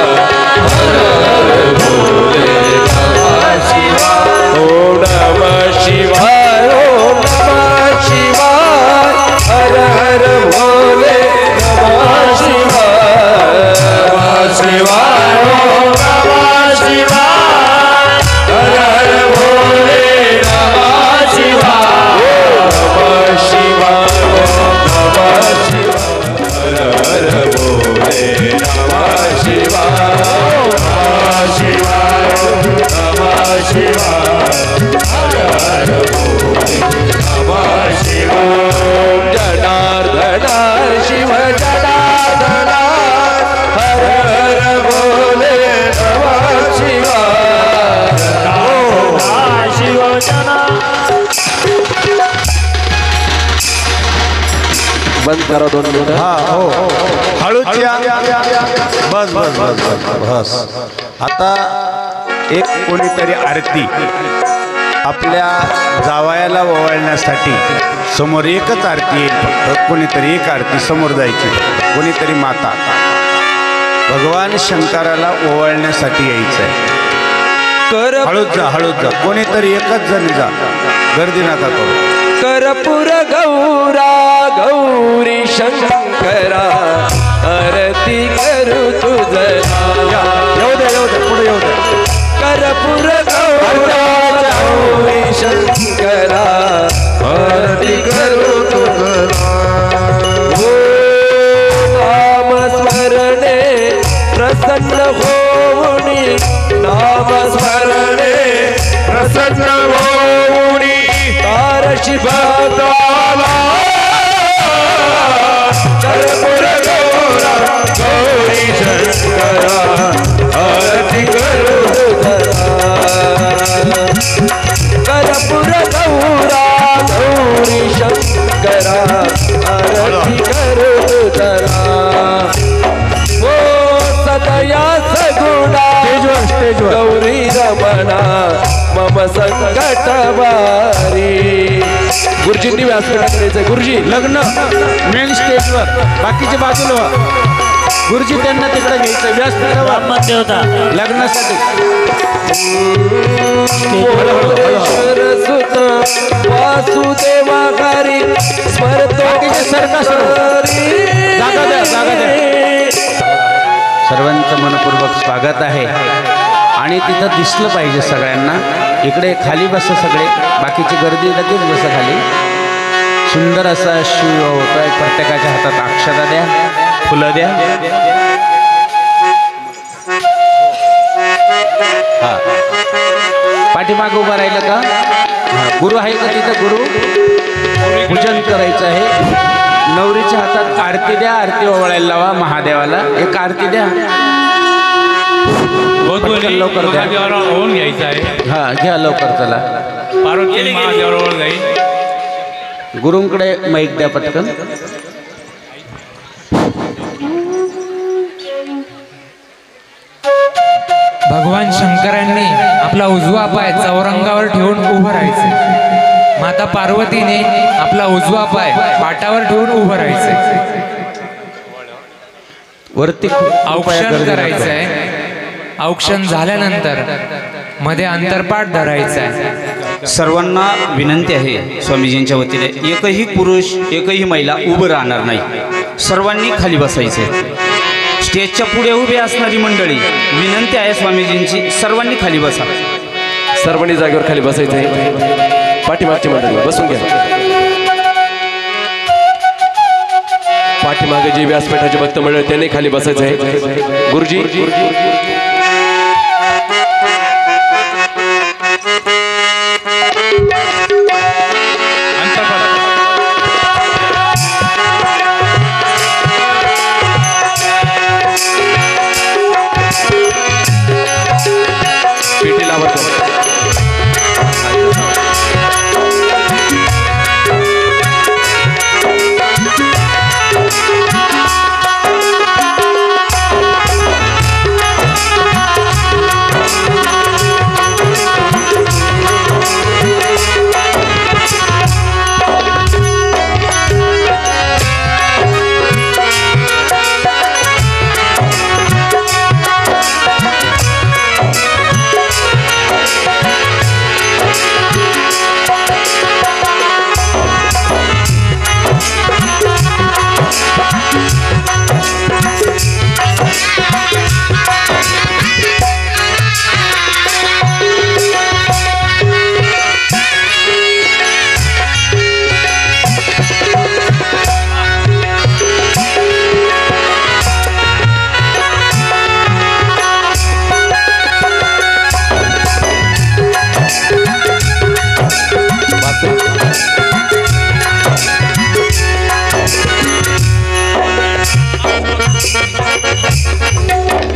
हर हर भोले नमः शिवाय, ओम नमः शिवाय, ओम नमः शिवाय, हर हर भोले नमः शिवाय, नमः शिवाय, ओम नमः शिवाय, हर हर भोले नमः शिवाय, नमः शिवाय, नमः शिवाय, हर हर भोले नमः शिवाय, नमः शिवाय, नमः शिवाय, हर हर भोले नमः शिवाय. जनार्दन शिव जनार्दन, हर हर भोले नमः शिवाय, शिव जना. बंद करा 2 मिनिटं. हा हो हळूच या. बस बस बस बस बस. आता एक कोणीतरी आरती आपल्या जावयाला ओवाळण्यासाठी समोर एकच आरती येईल. फक्त कोणीतरी एक आरती समोर जायची, कोणीतरी माता भगवान शंकराला ओवाळण्यासाठी यायचं आहे. हळूच जा, हळूच जा. कोणीतरी एकच जण जा, गर्दी नका करू. कर्पूर गौरा गौरी शंकरा, आरती करू तुझं. येऊ दे, येऊ दे, पुढे येऊ दे. कर्पूर गौरा गौरी शंकरा, आरती करू तुझं. हो नाम स्मरणे प्रसन्न होऊनी, नाम स्मरणे प्रसन्न होऊनी, तारशी भक्ताला कर्पूर गौरा गौरी शंकरा, आरती करू तुझा. कर्पूर गौरा गौरी शंकरा, आरती करू तुझा. ओ सदया सगुणा गौरी रमणा, मम संकट वारी. गुरुजींनी व्यासपीठ करायचं. गुरुजी लग्न मेन स्टेजवर, बाकीच्या बाजूला व्हा. गुरुजी त्यांना तिकडे घ्यायचं व्यासपीठावर लग्नासाठी. सुत वासुदेवा घरी स्मरतो जागा द्या, जागा द्या. सर्वांचं मनपूर्वक स्वागत आहे. आणि तिथं दिसलं पाहिजे सगळ्यांना. इकडे खाली बसा सगळे, बाकीची गर्दी लगेच बसा खाली. सुंदर असा शिव होतोय. प्रत्येकाच्या हातात अक्षता द्या, फुलं द्या. हा, पाठीमागं उभं राहिलं का? हा, गुरु आहे का तिथं? गुरु पूजन करायचं आहे. नवरीच्या हातात आरती द्या, आरती ओवाळायला लावा महादेवाला. एक आरती द्या, लवकर द्या. ओळून घ्यायचं आहे. हा, घ्या लवकर. चला, पार्वती महादेवावर ओळख जाईल. गुरुंकडे माईक द्या पटकन. भगवान शंकरांनी आपला उजवा पाय चौरंगावर ठेवून उभं राहायचं. माता पार्वतीने आपला उजवा पाय पाटावर ठेवून उभं राहायचं. वरती औक्षण करायचंय. औक्षण झाल्यानंतर मध्ये अंतरपाठ धरायचा आहे. सर्वांना विनंती आहे स्वामीजींच्या वतीने, एकही पुरुष एकही महिला उभं राहणार नाही. सर्वांनी खाली बसायचे. स्टेजच्या पुढे उभे असणारी मंडळी, विनंती आहे स्वामीजींची, सर्वांनी खाली बसा. सर्वांनी जागेवर खाली बसायचं आहे. पाठीमागची मंडळी बसून घ्या. पाठीमागे जे व्यासपीठाचे भक्त मंडळ त्यांनी खाली बसायचं आहे. गुरुजी पेटी लावतो.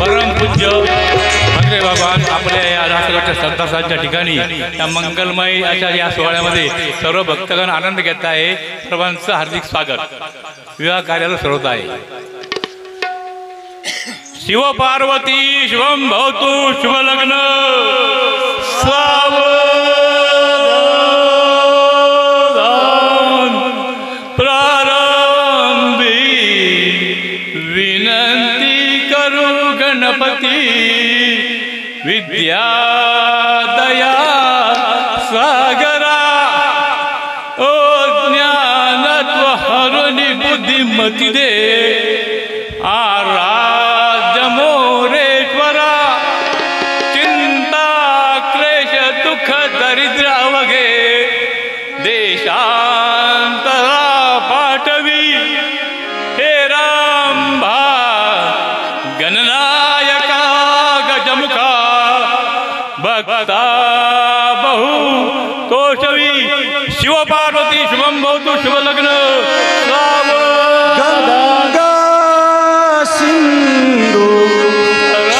परमपूज्य ठाकरे बाबांनी आपल्या या राष्ट्रगटच्या संतासांच्या ठिकाणी या मंगलमय अशा या सोहळ्यामध्ये सर्व भक्तगण आनंद घेत आहे. सर्वांचं हार्दिक स्वागत. विवाह कार्याला सुरुवात आहे. शिव पार्वती शिवम भवतु शुभ लग्न स्वावधान प्रारंभी विनंती करू गणपती विद्या दया सागरा ओ ज्ञानत्व हरुणी बुद्धिमती दे आराध्य मोरेश्वरा चिंता क्लेश दुःख दरिद्र अवघे देशांतरा पाठवी हे रामभा गणनायका गजमुखा भक्ता बहु तोषवी शिवपार्वती शुभम भवतु शुभ लग्न गंगा सिंधू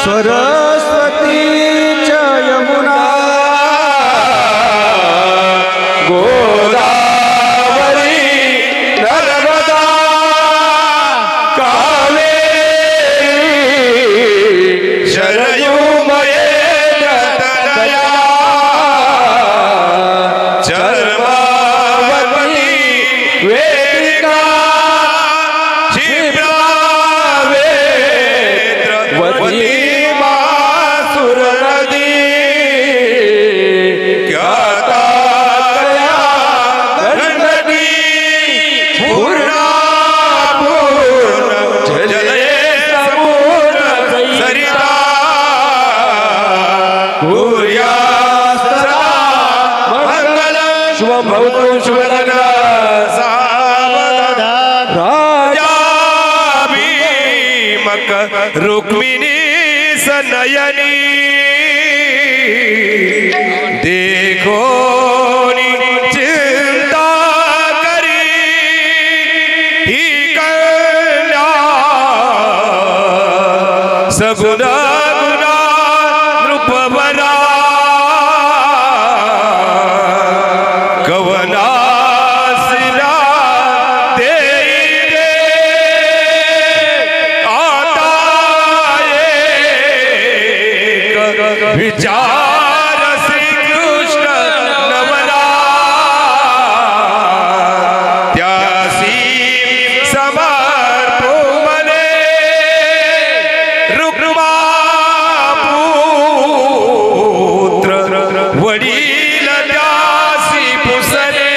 सरस्वती च यमुना गोदावरी नर्मदा कावेरी शरयूमये तनया रुक्मिणी सनयनी देखो चिंता करी ही कल्या सगुना गुना नृप बना कवना सिला दे रे आता विचार श्री कृष्ण नवरा त्यासी समर्पो मने रुक्मा पुत्र वडील त्यासी पुसले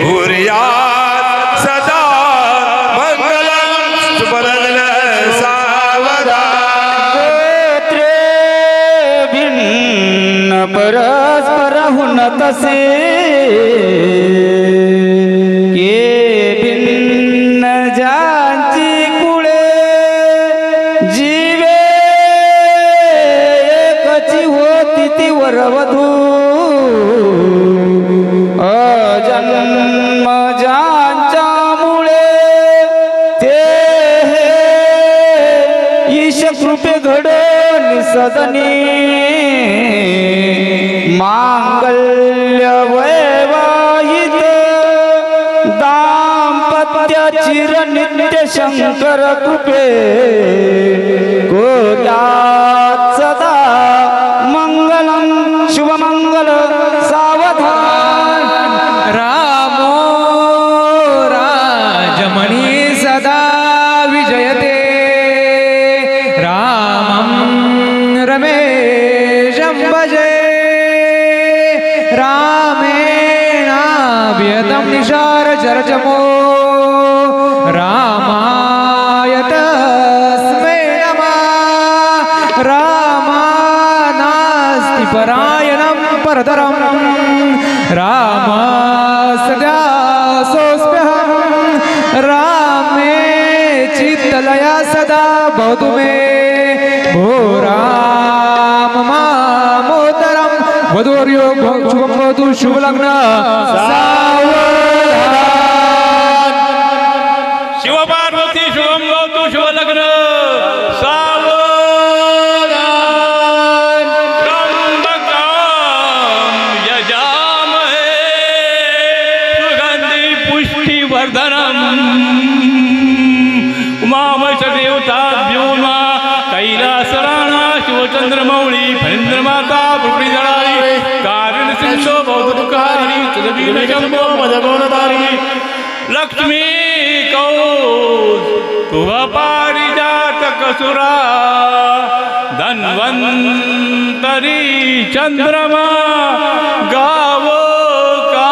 हुर्यात सदा मंगलम सुबरल सावधान भिन्न परस्पर हुन तसे के भिन्न ज्यांची कुळे जीवे एकची होती ती वरवधू अजन्म ज्यांच्या मुळे ते ईश कृपे घडून सदनी मांगल्य वैवाहित दाम्पत्य चिर नित्य शंकर कृपे गोत्यात सदा मंगलम शुभमंगल सावधान रामो राजमणी सदा विजयते रामं रमेशं भजे रामेणाभियतं निशार चरचमो रामाय तस्मै नमः रामानास्ति परायणं परतरं राम सदा सोऽस्म्यहं रामे चित्तलया सदा भवतु मे भो राम मामोदरं वधूर्यो शुभं भवतु शुभलग्न सावधान शिवपार्वती शुभम भवतु शुभलग्न सावधान त्र्यंबकं यजामहे सुगंधि पुष्टिवर्धनम् उमामहेश्वरदेवताभ्यो नमः कैलासराणा शिवचंद्रमौळी फणीन्द्रमाता पुष्टिजळारी कारुण्यसिंधो भवतुकारिणी सुरभिशंभो मदगुणधारिणी लक्ष्मी कौस तुभपारिजातक सुरा धन्वंतरी चंद्रमा गावो का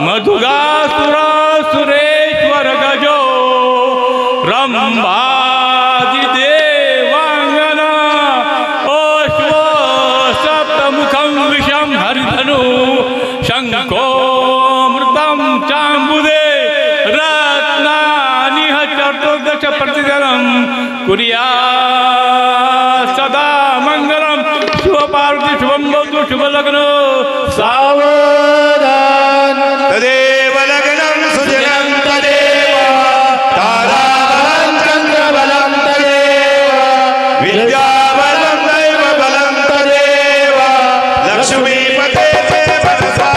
मधुगासुरा सुरेश्वर गजो रंभादि देवांगना ओश्वो सप्तमुखं विषं हरिधनु शंको मृतं चांबुदे रत्नानिह चतुर्दश प्रतिदिनं कुर्यात् सदा मंगलम शिवपार्वती शुभं भवतु शुभलग्न सावधान तदेव लग्नं सुजनं तदेव ताराबलं चन्द्रबलं तदेव विद्याबलं दैव बलं तदेव लक्ष्मीपते मनसा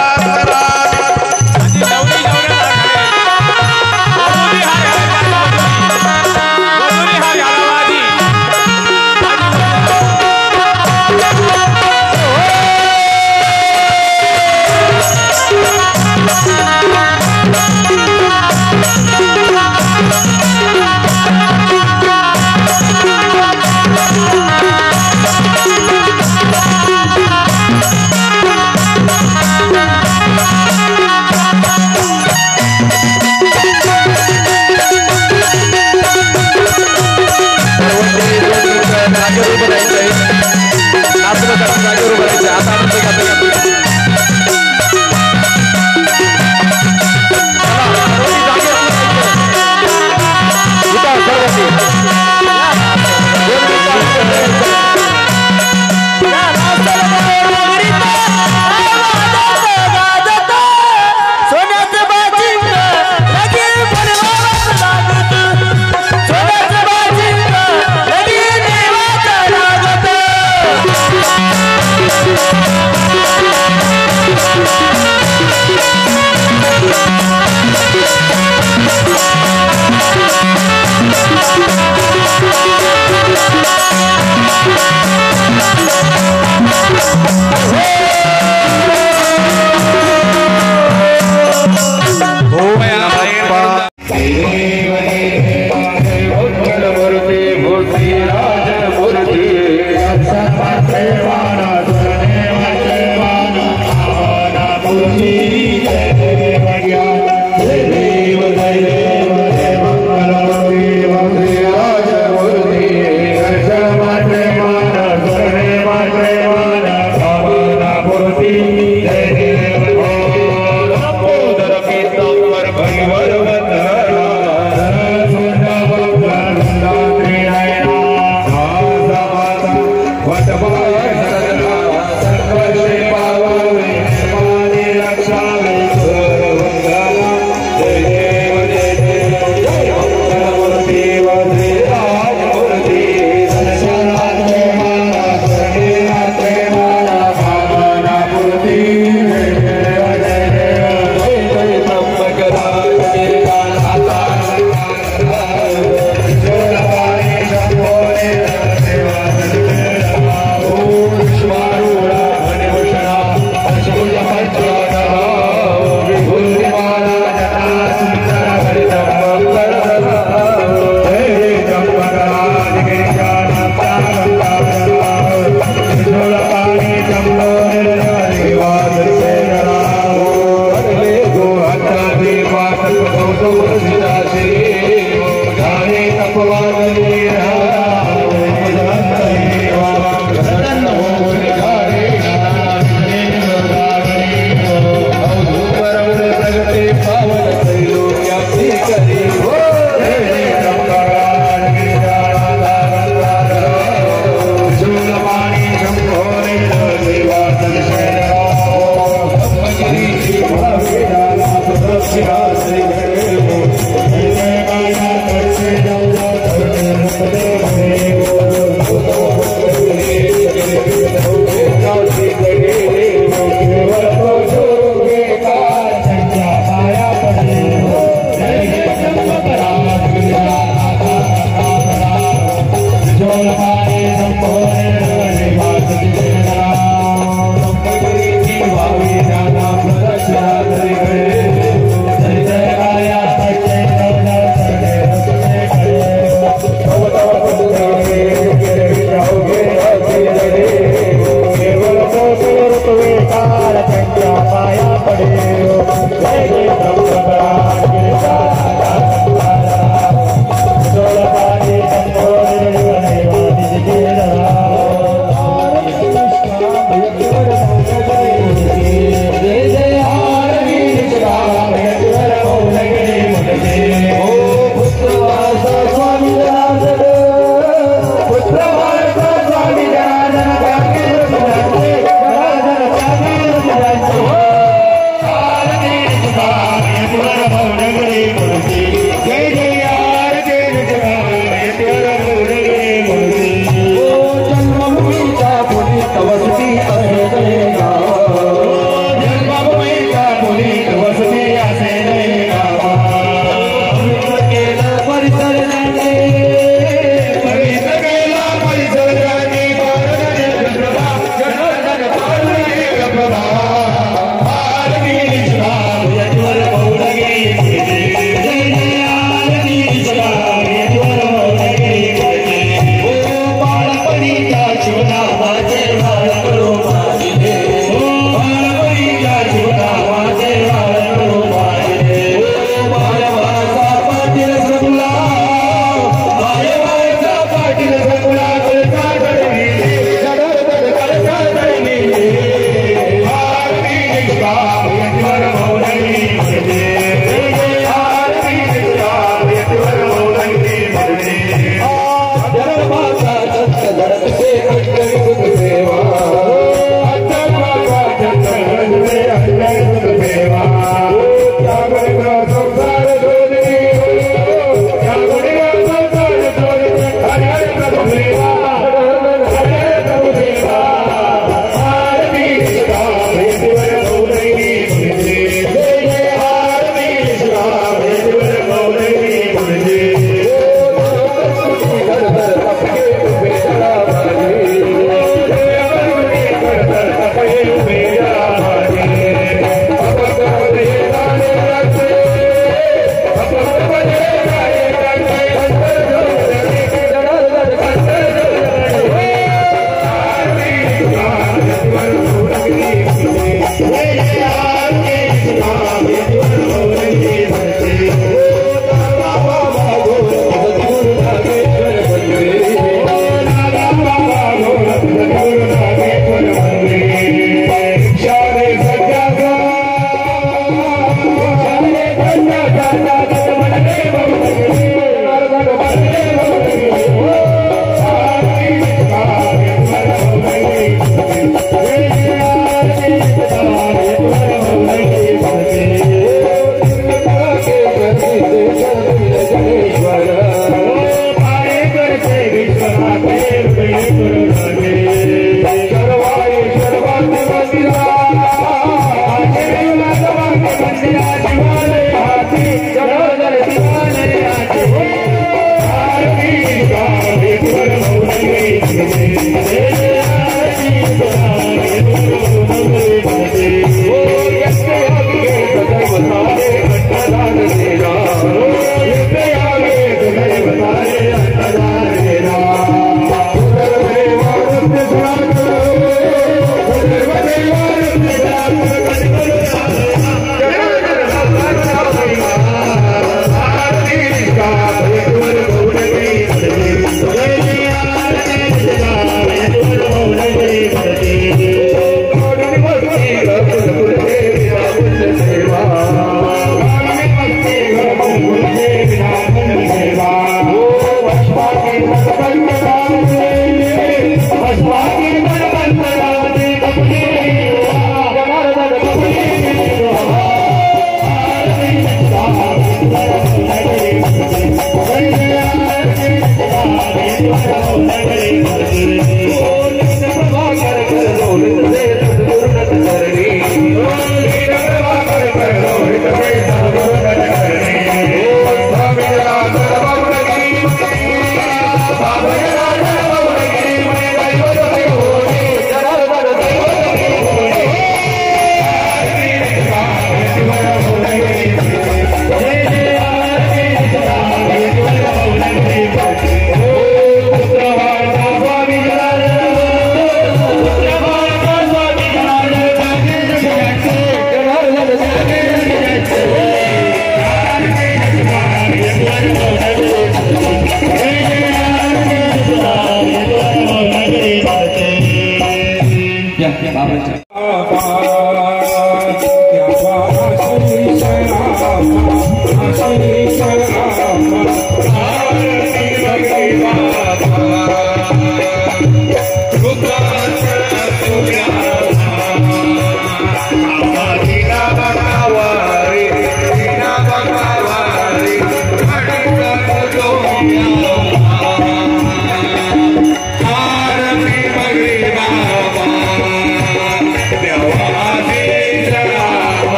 Thank you.